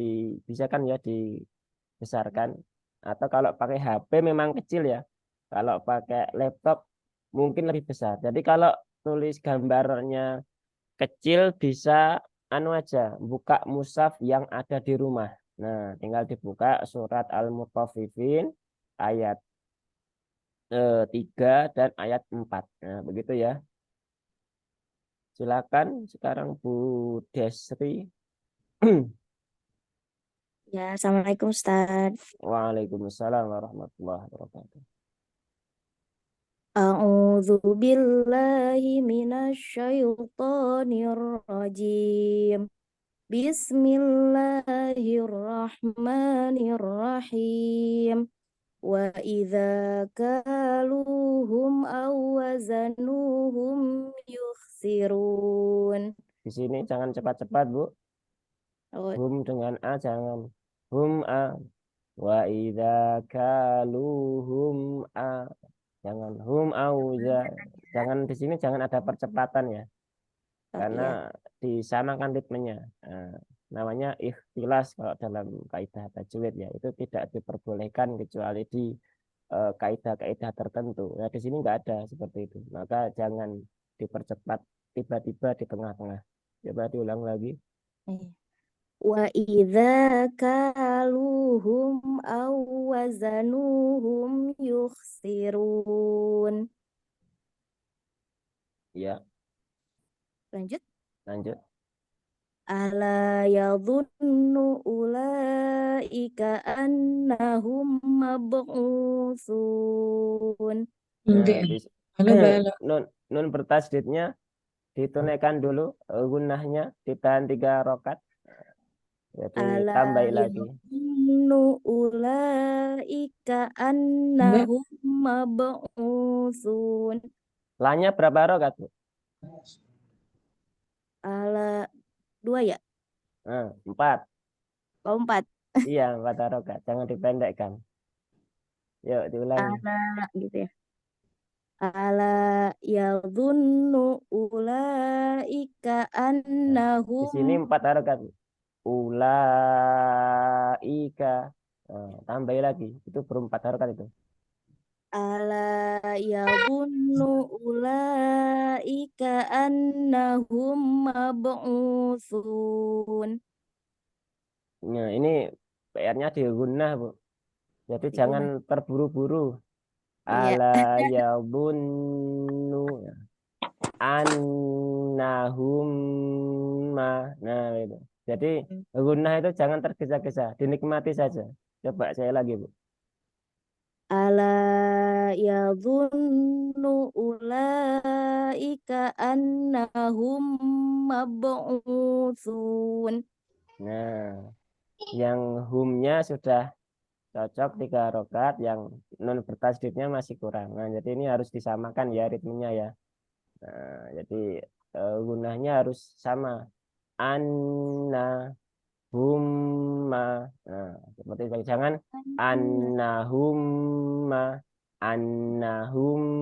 kan ya dibesarkan. Atau kalau pakai HP memang kecil ya. Kalau pakai laptop mungkin lebih besar. Jadi kalau tulis gambarnya kecil bisa anu aja, buka mushaf yang ada di rumah. Nah, tinggal dibuka surat Al-Mutaffifin ayat 3 dan ayat 4. Nah, begitu ya. Silakan sekarang Bu Desri. Ya, Assalamualaikum Ustaz. Waalaikumsalam warahmatullahi wabarakatuh. A'udzu billahi minasyaitonir rajim. Bismillahirrahmanirrahim. Wa idza kaluhum aw wazanuhum yukhsirun. Di sini jangan cepat-cepat, Bu. Oh, Hum dengan a jangan. Hum a. Wa idza kaluhum a. Jangan hum auza. Jangan di sini jangan ada percepatan ya. Karena ya. disamakan ritmenya. Nah, namanya ikhtilas kalau dalam kaidah tajwid ya. Itu tidak diperbolehkan kecuali di kaidah-kaidah tertentu. Nah, di sini nggak ada seperti itu. Maka jangan dipercepat tiba-tiba di tengah-tengah. Coba diulang lagi. Wa idza kaluhum aw wazanuhum yukhsirun. Ya, Lanjut. Ala yadhunnu ulaika annahum mab'utsun. Enggak. di, Halo, bala. nun bertasdidnya ditunaikan dulu, gunnahnya ditahan 3 rokat. Jadi Ala tambah lagi. yadhunnu ulaika annahum mab'utsun. Lanya berapa rokat, Bu? Ala 2 ya? 4. Oh, 4. Iya, 4 rokat. Jangan dipendekkan. Yuk, diulangi. Ala gitu ya. Ala yadhunnu ulaika Di sini annahum 4 rokat. Ulaika. Tambah lagi. Itu berempat rokat itu. ala yadhunnu ulaika annahum mab'utsun. Nah, ini PR-nya di gunnah, Bu. Jadi jangan Digunakan. terburu-buru. Iya. Ala yadhunnu annahum nah itu. Jadi gunnah itu jangan tergesa-gesa, dinikmati saja. Coba saya lagi, Bu. Ala yadhunnu ulaika annahum mab'utsun. Nah, yang humnya sudah cocok 3 rokat, yang non bertasdidnya masih kurang. Nah, jadi ini harus disamakan ya ritmenya ya. Nah, jadi gunnahnya harus sama. Anna humma. Nah, seperti itu. Jangan annahumma, annahumma.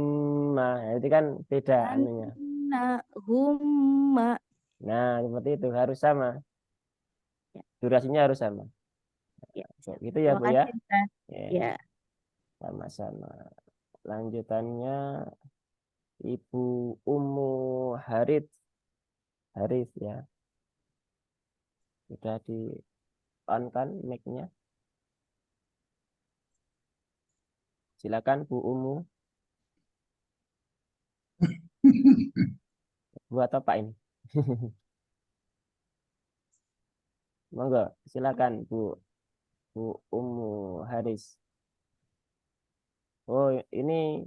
Nah, itu kan beda anunya. Annahum Nah, seperti itu harus sama. ya, Durasinya harus sama. ya. Gitu ya, Terima Bu ya. kasih, Ustaz. Ya, Ya. sama-sama. Lanjutannya Ibu Ummu Harith. Harith ya. Sudah di on kan mic-nya. Silakan Bu Ummu. Buat apa ini? Monggo, silakan Bu Ummu Haris. Oh, ini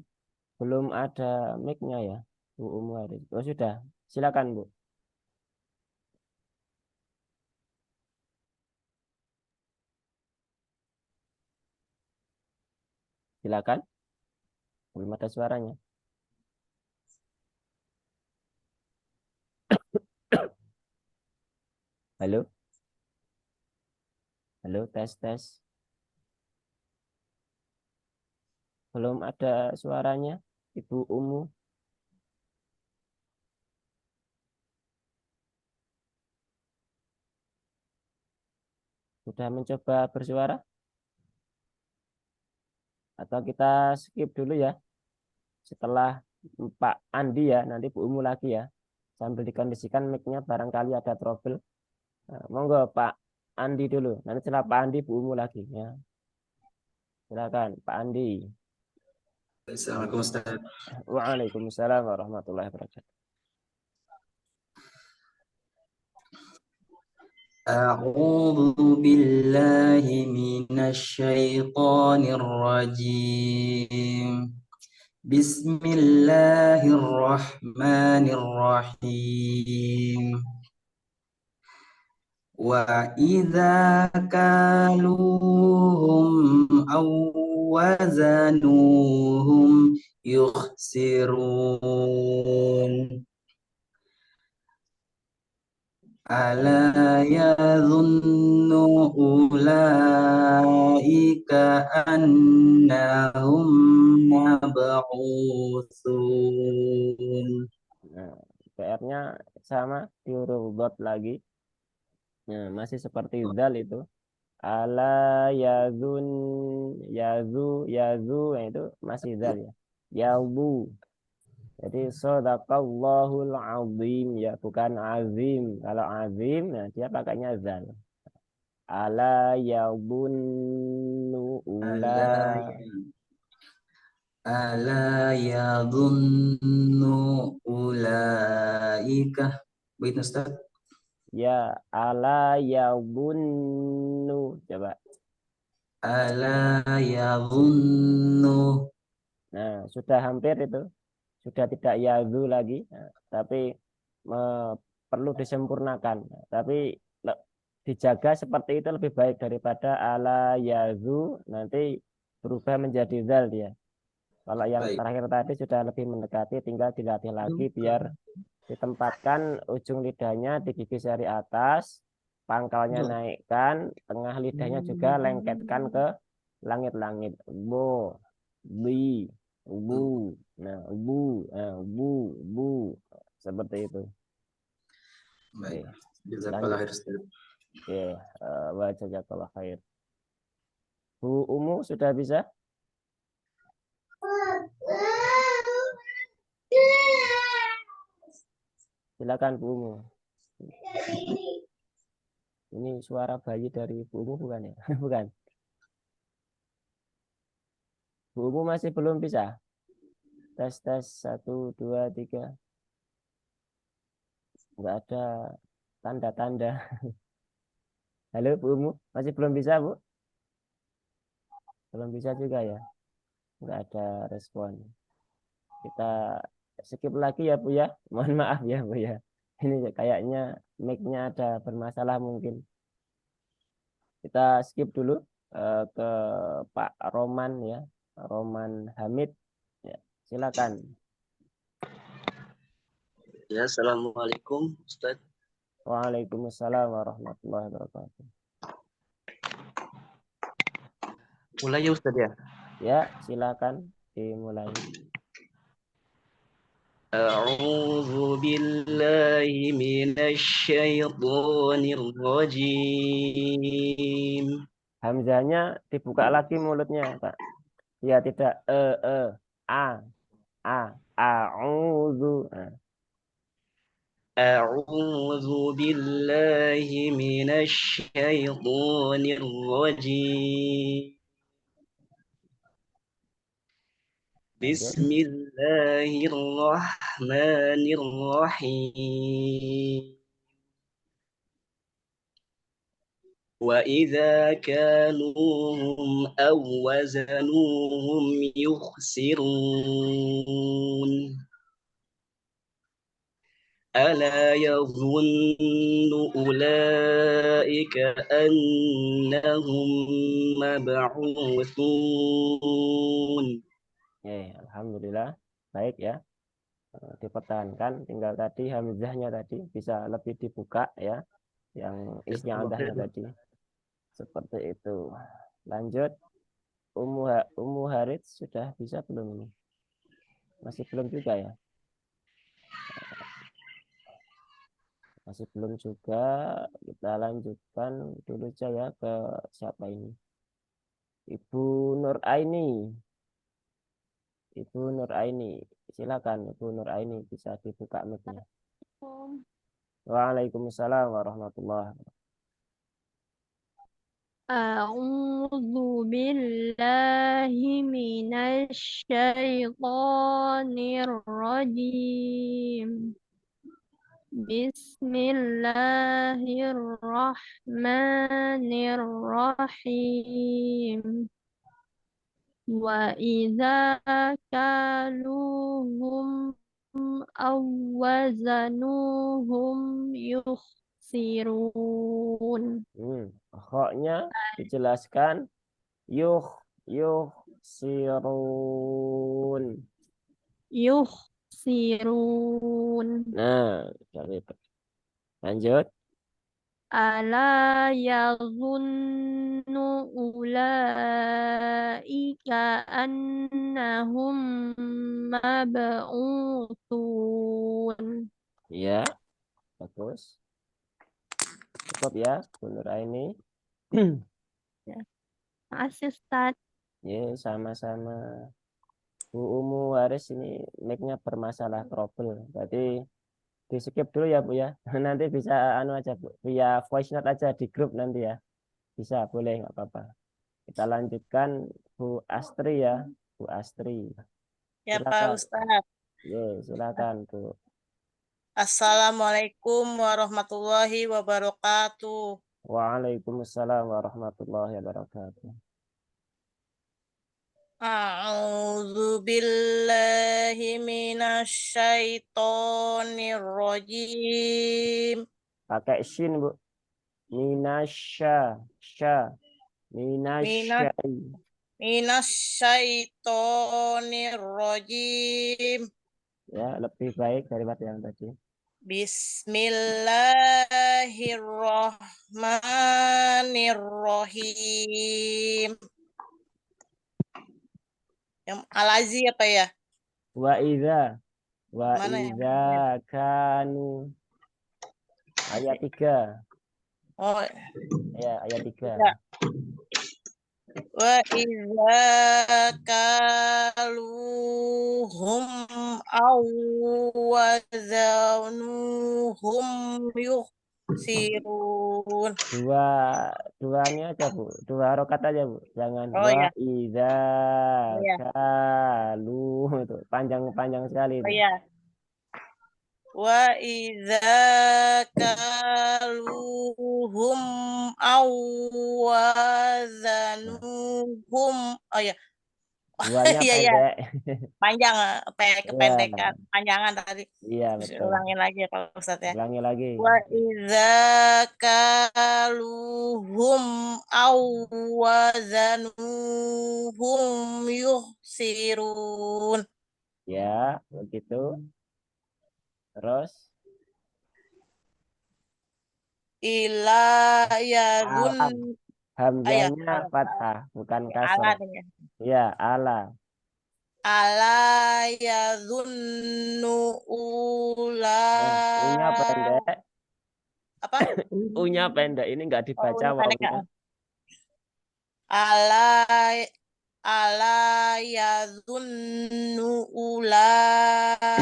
belum ada mic-nya ya, Bu Ummu Haris. Oh, sudah. Silakan, Bu. Silakan. Belum ada suaranya. Halo? Halo, tes tes. Belum ada suaranya, Ibu Ummu. Sudah mencoba bersuara? Atau kita skip dulu ya. Setelah Pak Andi ya, nanti Bu Ummu lagi ya. Sambil dikondisikan mic-nya barangkali ada trouble. Nah, monggo Pak Andi dulu. Nanti setelah Pak Andi Bu Ummu lagi ya. Silakan Pak Andi. Assalamualaikum Ustaz. Waalaikumsalam warahmatullahi wabarakatuh. A'udzu billahi minasyaitonir rajim. Bismillahirrahmanirrahim. Wa idza kaluhum aw wazanuhum yukhsirun. Ala yadhunnu ulaika annahum mab'utsun. Nah, PR-nya sama di huruf dot lagi. Nah, masih seperti dal itu. Ala yazun yazu yang itu masih dal ya. Yabu. Jadi sadaqallahul azim ya, bukan azim. Kalau azim nah dia pakainya zal. Ala yabunnu ula. Ala yadhunnu ulaika. Begitu Ustaz. Ya, ala yabunnu. Coba. Ala yadhunnu Nah, sudah hampir itu. Sudah tidak yadu lagi. Nah, tapi perlu disempurnakan. Nah, tapi dijaga seperti itu lebih baik daripada ala yadu nanti berubah menjadi zal dia. Kalau yang Baik. terakhir tadi sudah lebih mendekati, tinggal dilatih lagi biar ditempatkan ujung lidahnya di gigi seri atas, pangkalnya naikkan, tengah lidahnya juga lengketkan ke langit-langit. Bo, bi, bu, bu, seperti itu. Baik. Oke, Jazakallah khair, Ustaz. oke, wa jazakallah khair. Bu Umu sudah bisa? Silakan Bu Umu. Ini suara bayi dari Bu Umu bukan ya? Bukan. Bu Umu masih belum bisa? Tes, 1, 2, 3. Nggak ada tanda-tanda. Halo Bu Umu, masih belum bisa Bu? Belum bisa juga ya? Nggak ada respon. Kita skip lagi ya Bu ya. Mohon maaf ya Bu ya. Ini kayaknya mic-nya ada bermasalah mungkin. Kita skip dulu ke Pak Roman ya. Roman Hamid. Ya, silakan. Ya, assalamualaikum Ustaz. Waalaikumsalam warahmatullahi wabarakatuh. Mulai ya Ustaz ya. Ya, silakan dimulai. A'udzu billahi minasy syaithanir rajim. Hamzahnya dibuka lagi mulutnya, Pak. Ya, tidak a, a'udzu. Nah, A'udzu billahi minasy syaithanir rajim. lanjut. Bismillahirrahmanirrahim. وإذا كالوهم أو وزنوهم يخسرون ألا يظن أولئك أنهم مبعوثون. Alhamdulillah. Baik ya. Dipertahankan. Tinggal tadi hamzahnya tadi bisa lebih dibuka ya. Yang isti'adahnya tadi. Seperti itu. Lanjut. Ummu Harits sudah bisa belum ini? Masih belum juga ya? Masih belum juga. Kita lanjutkan dulu aja ya ke siapa ini? Ibu Nur Aini. Ibu Nur Aini. Silakan Ibu Nur Aini bisa dibuka mic-nya. Waalaikumsalam warahmatullahi wabarakatuh. A'udzu billahi minasy syaithanir rajim. Bismillahirrahmanirrahim. Wa idza kaluhum aw wazanuhum yukhsirun. Hoknya dijelaskan sirun. Yukhsirun. Nah, lanjut. Ala yazunnu ulaika annahum mab'utsun. Ya, bagus. Cukup ya, Bu Nur Aini. Makasih Ustaz. Ya, sama-sama. Bu Umu Haris ini mic-nya bermasalah trouble. Berarti di skip dulu ya Bu ya. Nanti bisa anu aja Bu, via voice note aja di grup nanti ya. Bisa, boleh nggak apa-apa. Kita lanjutkan Bu Astri ya. Bu Astri. Ya Silakan. Pak Ustadz. Ya, silakan Bu. Assalamualaikum warahmatullahi wabarakatuh. Waalaikumsalam warahmatullahi wabarakatuh. A'udzu billahi minasyaitonir rajim. Pakai shin, Bu. Minasya, sya, Minas minasyai. minasyaitonir rajim. Ya, lebih baik daripada yang tadi. Bismillahirrahmanirrahim. Yang alazi apa ya? Wa Mana ya? idza kanu. Ayat 3. Oh, Ya, ayat 3. ya. Wa idza kaluhum aw wazanuhum yukhsirun. Duanya aja, Bu. 2 harokat aja, Bu. Jangan Oh wa ya, idza oh ya, kalu itu panjang-panjang sekali oh itu. ya. Wa idza kaluhum aw wazanuhum. Oh ya, Duanya iya ya, pendek. panjang, Ya, kependekan, panjangan tadi. iya betul. Ulangin lagi ya Pak Ustadz ya. Ulangi lagi. Wa idza kaluhum aw wazanuhum yukhsirun. Ya, begitu. Terus Ila yazun alam. ayah Hamzanya fathah, bukan ala kasrah. ya. Ya, ala. Ala yazunnu Unya pendek. apa? Unya pendek. Ini enggak dibaca Oh, pendek wawunya. ya. Ala yazunnu ulaika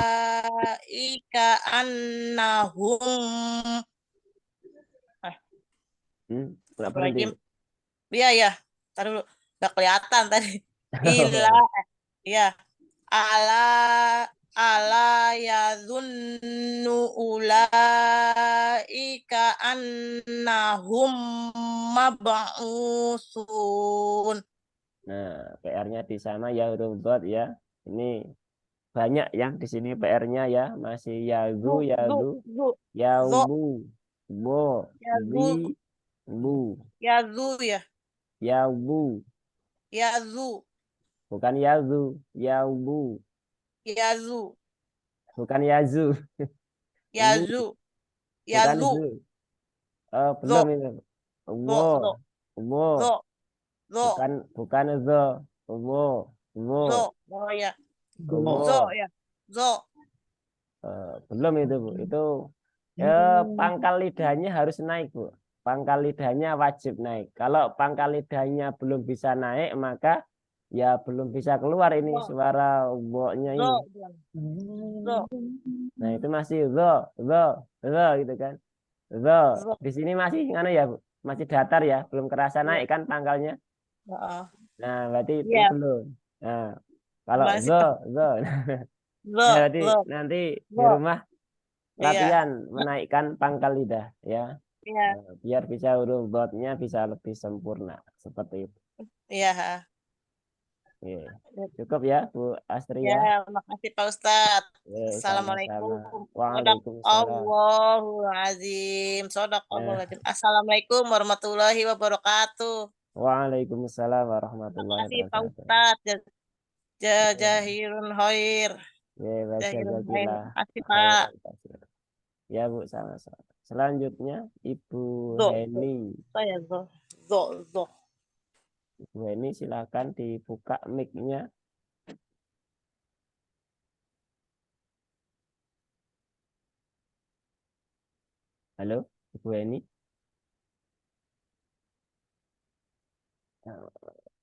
annahum Enggak berhenti. Iya ya. Tadi dulu enggak kelihatan tadi. Ila ya. Ala yazunnu ulaika annahum mab'usun. Nah, PR-nya di sana ya huruf dot ya. Ini banyak yang di sini PR-nya ya. Masih yazu, yazu, yaubu, bo, bi, bu, Yazu ya. yaubu. Yazu. Bukan yazu, yaubu. Yazu. Bukan yazu. Yazu. Bukan Yazu. zu. Oh, belum itu. Wo, wo. Zo. Bukan zo. Wo, wo. Zo. Oh ya. Wo. Zo ya. Zo. Belum itu, Bu. Itu pangkal lidahnya harus naik, Bu. Pangkal lidahnya wajib naik. Kalau pangkal lidahnya belum bisa naik, maka ya belum bisa keluar ini suara wo-nya ini. Zo. Nah, itu masih zo gitu kan. Zo. Di sini masih ngana ya, Bu. Masih datar ya, belum kerasa naik kan pangkalnya. Nah, berarti itu belum. Nah, kalau zo. Ya, berarti nanti di rumah latihan menaikkan pangkal lidah ya. Nah, biar bisa huruf dotnya bisa lebih sempurna seperti itu. Iya. Cukup ya, Bu Astri ya. Ya, makasih Pak Ustadz. Assalamualaikum. Waalaikumsalam. Sadaqallahul Assalamualaikum warahmatullahi wabarakatuh. Waalaikumsalam warahmatullahi Terima kasih Pak wabarakatuh. Ustadz. Jazahirun khair. Jazahirun khair. Terima kasih Pak. Ya Bu, sama-sama. Selanjutnya Ibu Heni. Saya Zo. Ibu Heni silakan dibuka mic-nya. Halo, Ibu Heni.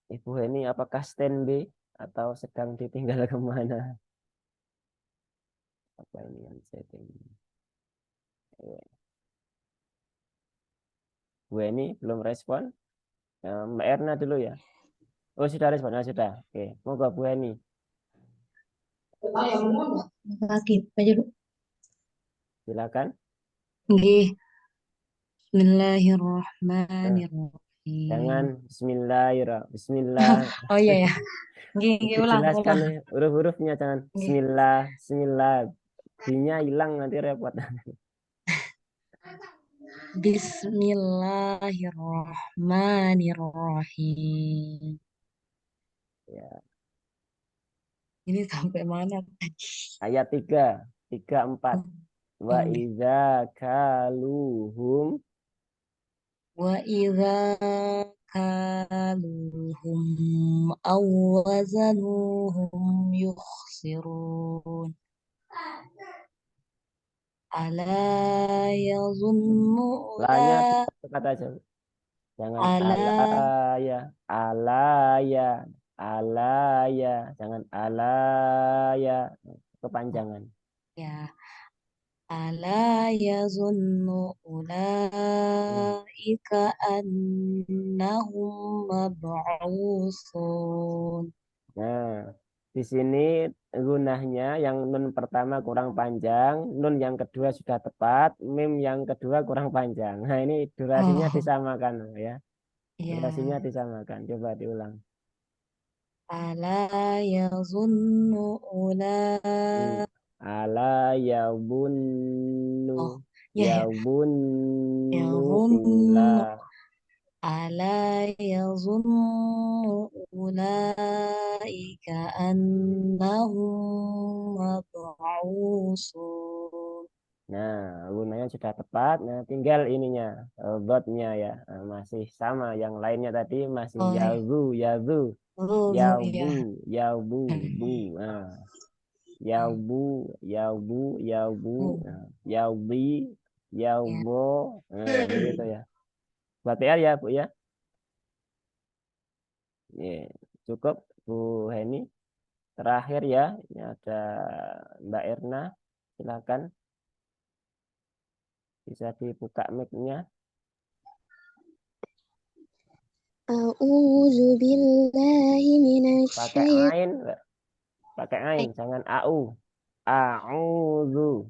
Ibu Heni apakah standby atau sedang ditinggal kemana? Apa ini yang setting? Bu Heni belum respon. Mbak Erna dulu ya. Oh, sudah respon. Oh, sudah. Oke, moga Bu Heni. Silakan. Nggih. Bismillahirrahmanirrahim. Jangan Bismillah. Oh iya ya. Nggih, ulang. Dijelaskan huruf-hurufnya, jangan Nggih. Bismillah. B-nya hilang nanti repot. Bismillahirrahmanirrahim. Ya. Ini sampai mana? Ayat 3, 4. Wa nggih. idza kaluhum Wa idza kaluhum aw wazanuhum yukhsirun. Ala yazunnu la-nya ula tepat aja. Jangan ala alaya, jangan alaya, kepanjangan. ya ala yazunnu ulaika annahum mab'usun. Nah, di sini gunahnya yang nun pertama kurang panjang, nun yang kedua sudah tepat, mim yang kedua kurang panjang. Nah, ini durasinya Oh, disamakan ya. Durasinya ya. disamakan. Coba diulang. Ala yazunnu ulaika. Ala yabunnu Oh, ya. yabunnu Yazunnu ula. ala yazunnu ulaika annahum mab'usun. Nah, gunanya sudah tepat. Nah, tinggal ininya, dotnya ya. Nah, masih sama. Yang lainnya tadi masih Oh, ya. yazu, Ya. yabu, bu. Nah, yabu, Bu. nah, yaubi, Ya. yaubo. Nah, begitu ya. Buat PR ya, Bu ya. Ya, cukup Bu Heni. Terakhir ya, ini ada Mbak Erna. Silakan. Bisa dibuka mic-nya. A'udzu billahi Pakai minasyaitonir ain, Mbak. Pakai ain, jangan au. A'udzu.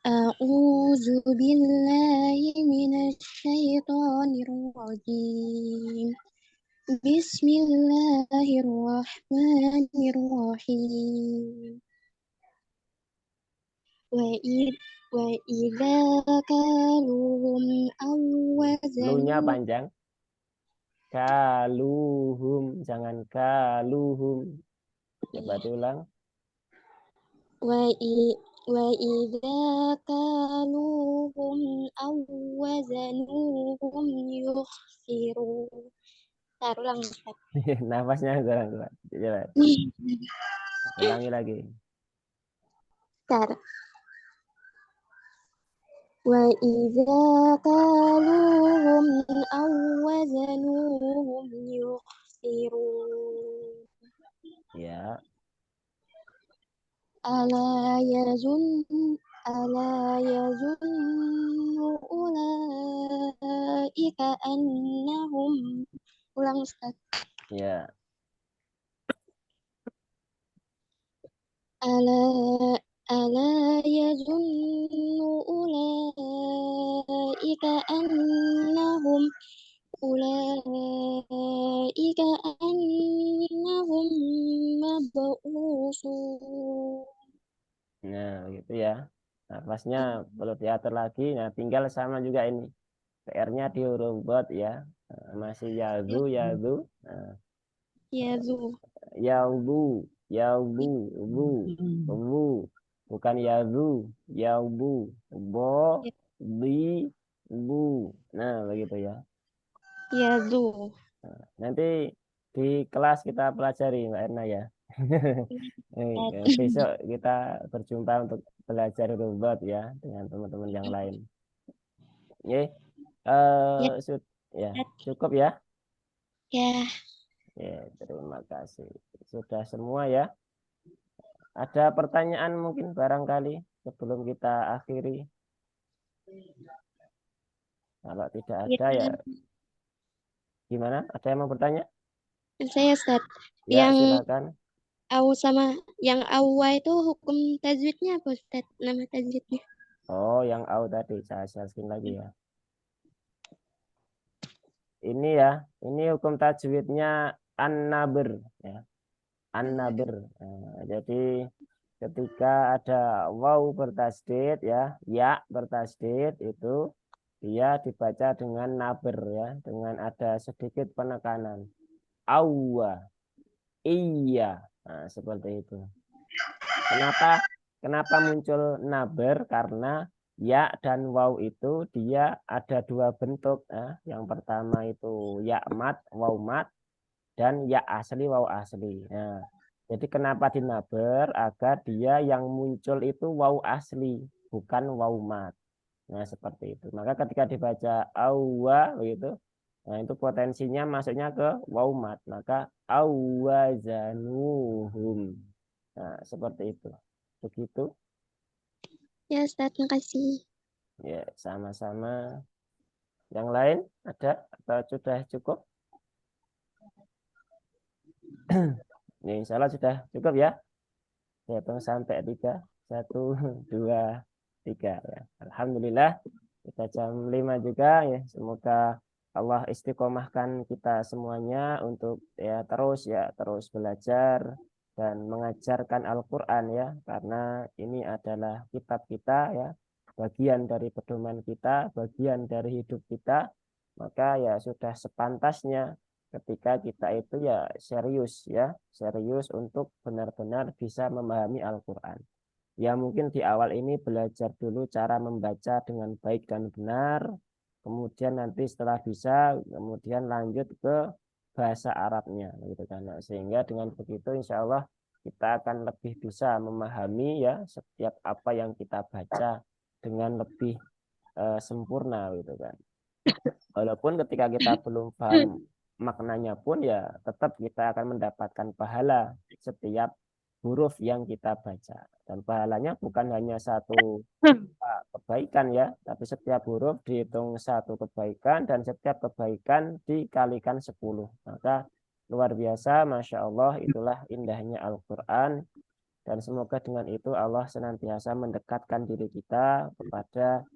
A'udzu billahi minasyaitonir rajim. Bismillahirrahmanirrahim. Wa idza kaluhum aw Lu-nya wazanu panjang. Kaluhum, jangan kaluhum. Coba diulang. wa idza kaluhum aw wazanuhum yukhsirun. Ulang, Ustaz. Nafasnya kurang kuat. Coba ulangi lagi. Bentar. Wa idza kaluhum aw wazanuhum yukhsirun. Ya. Ala yazunnu ulaika annahum. Ulang, Ustaz. Ya. Ala yazunnu ulaika annahum mab'usun. Nah, gitu ya. Nafasnya perlu diatur lagi. Nah, tinggal sama juga ini. PR-nya di huruf bot ya. Nah, masih yazu. Nah, Yazu. yaubu, bu. Bukan yazu, yaubu. Bo, bi, bu. Nah, begitu ya. Yazu. Nah, nanti di kelas kita pelajari, Mbak Erna ya. Besok kita berjumpa untuk belajar robot ya dengan teman-teman yang lain. Ya, cukup ya. Ya. Ya, terima kasih. Sudah semua ya. Ada pertanyaan mungkin barangkali sebelum kita akhiri. Kalau tidak ada ya gimana? Ada yang mau bertanya? Saya, Ustaz. Ya, Yang silakan. au sama yang awwa itu hukum tajwidnya apa, Ustaz? Nama tajwidnya. Oh, yang au tadi saya jelaskan lagi ya. ini ya, ini hukum tajwidnya an-nabr ya. An-nabr. Nah, jadi ketika ada waw bertasdid ya, ya bertasdid itu dia dibaca dengan nabr ya, dengan ada sedikit penekanan. Awwa, iya. Nah, seperti itu. Kenapa muncul nabr? Karena ya dan waw itu dia ada dua bentuk ya. Yang pertama itu ya mat, waw mat, dan ya asli, waw asli. Nah, jadi kenapa dinaber? Agar dia yang muncul itu waw asli, bukan waw mat. Nah, seperti itu. Maka ketika dibaca awwa begitu, nah itu potensinya masuknya ke waw mat. Maka awwazanuhum. Nah, seperti itu. Begitu. Ya, Ustaz, makasih. Ya, sama-sama. Yang lain ada atau sudah cukup? Ya, insya Allah sudah cukup ya. Hitung sampai 3. 1, 2, 3 ya. Alhamdulillah kita jam 5 juga ya. Semoga Allah istiqomahkan kita semuanya untuk ya terus belajar dan mengajarkan Al-Qur'an ya, karena ini adalah kitab kita ya, bagian dari pedoman kita, bagian dari hidup kita. Maka ya sudah sepantasnya ketika kita itu ya serius untuk benar-benar bisa memahami Al-Qur'an. Ya mungkin di awal ini belajar dulu cara membaca dengan baik dan benar, kemudian nanti setelah bisa kemudian lanjut ke bahasa Arabnya gitu kan. Nah, sehingga dengan begitu insya Allah kita akan lebih bisa memahami ya setiap apa yang kita baca dengan lebih sempurna gitu kan. Walaupun ketika kita belum paham maknanya pun ya tetap kita akan mendapatkan pahala setiap huruf yang kita baca. Dan pahalanya bukan hanya satu kebaikan ya, tapi setiap huruf dihitung satu kebaikan dan setiap kebaikan dikalikan 10. Maka luar biasa, Masya Allah, itulah indahnya Al-Quran. Dan semoga dengan itu Allah senantiasa mendekatkan diri kita kepada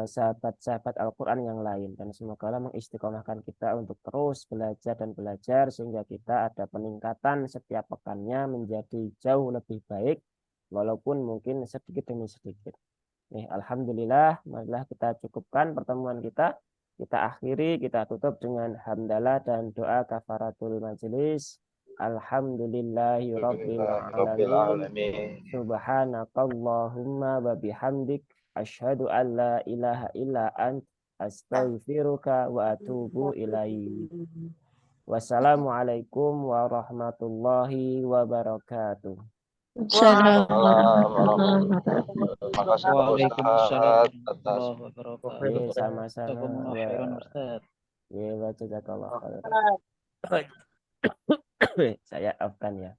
sahabat-sahabat Al-Quran yang lain. Dan semoga Allah mengistiqomahkan kita untuk terus belajar dan belajar sehingga kita ada peningkatan setiap pekannya menjadi jauh lebih baik, walaupun mungkin sedikit demi sedikit. Alhamdulillah, marilah kita cukupkan pertemuan kita. Kita akhiri, kita tutup dengan hamdalah dan doa kafaratul majelis. Alhamdulillahi rabbil alamin. Subhanakallahumma wa bihamdik asyhadu an la ilaha illa ant astaghfiruka wa atubu ilaik. Wassalamualaikum warahmatullahi wabarakatuh. Waalaikumsalam warahmatullahi wabarakatuh. Sama-sama. Jazakumullah khairan, Ustaz. Ya, jazakallah khairan. Saya afkan ya.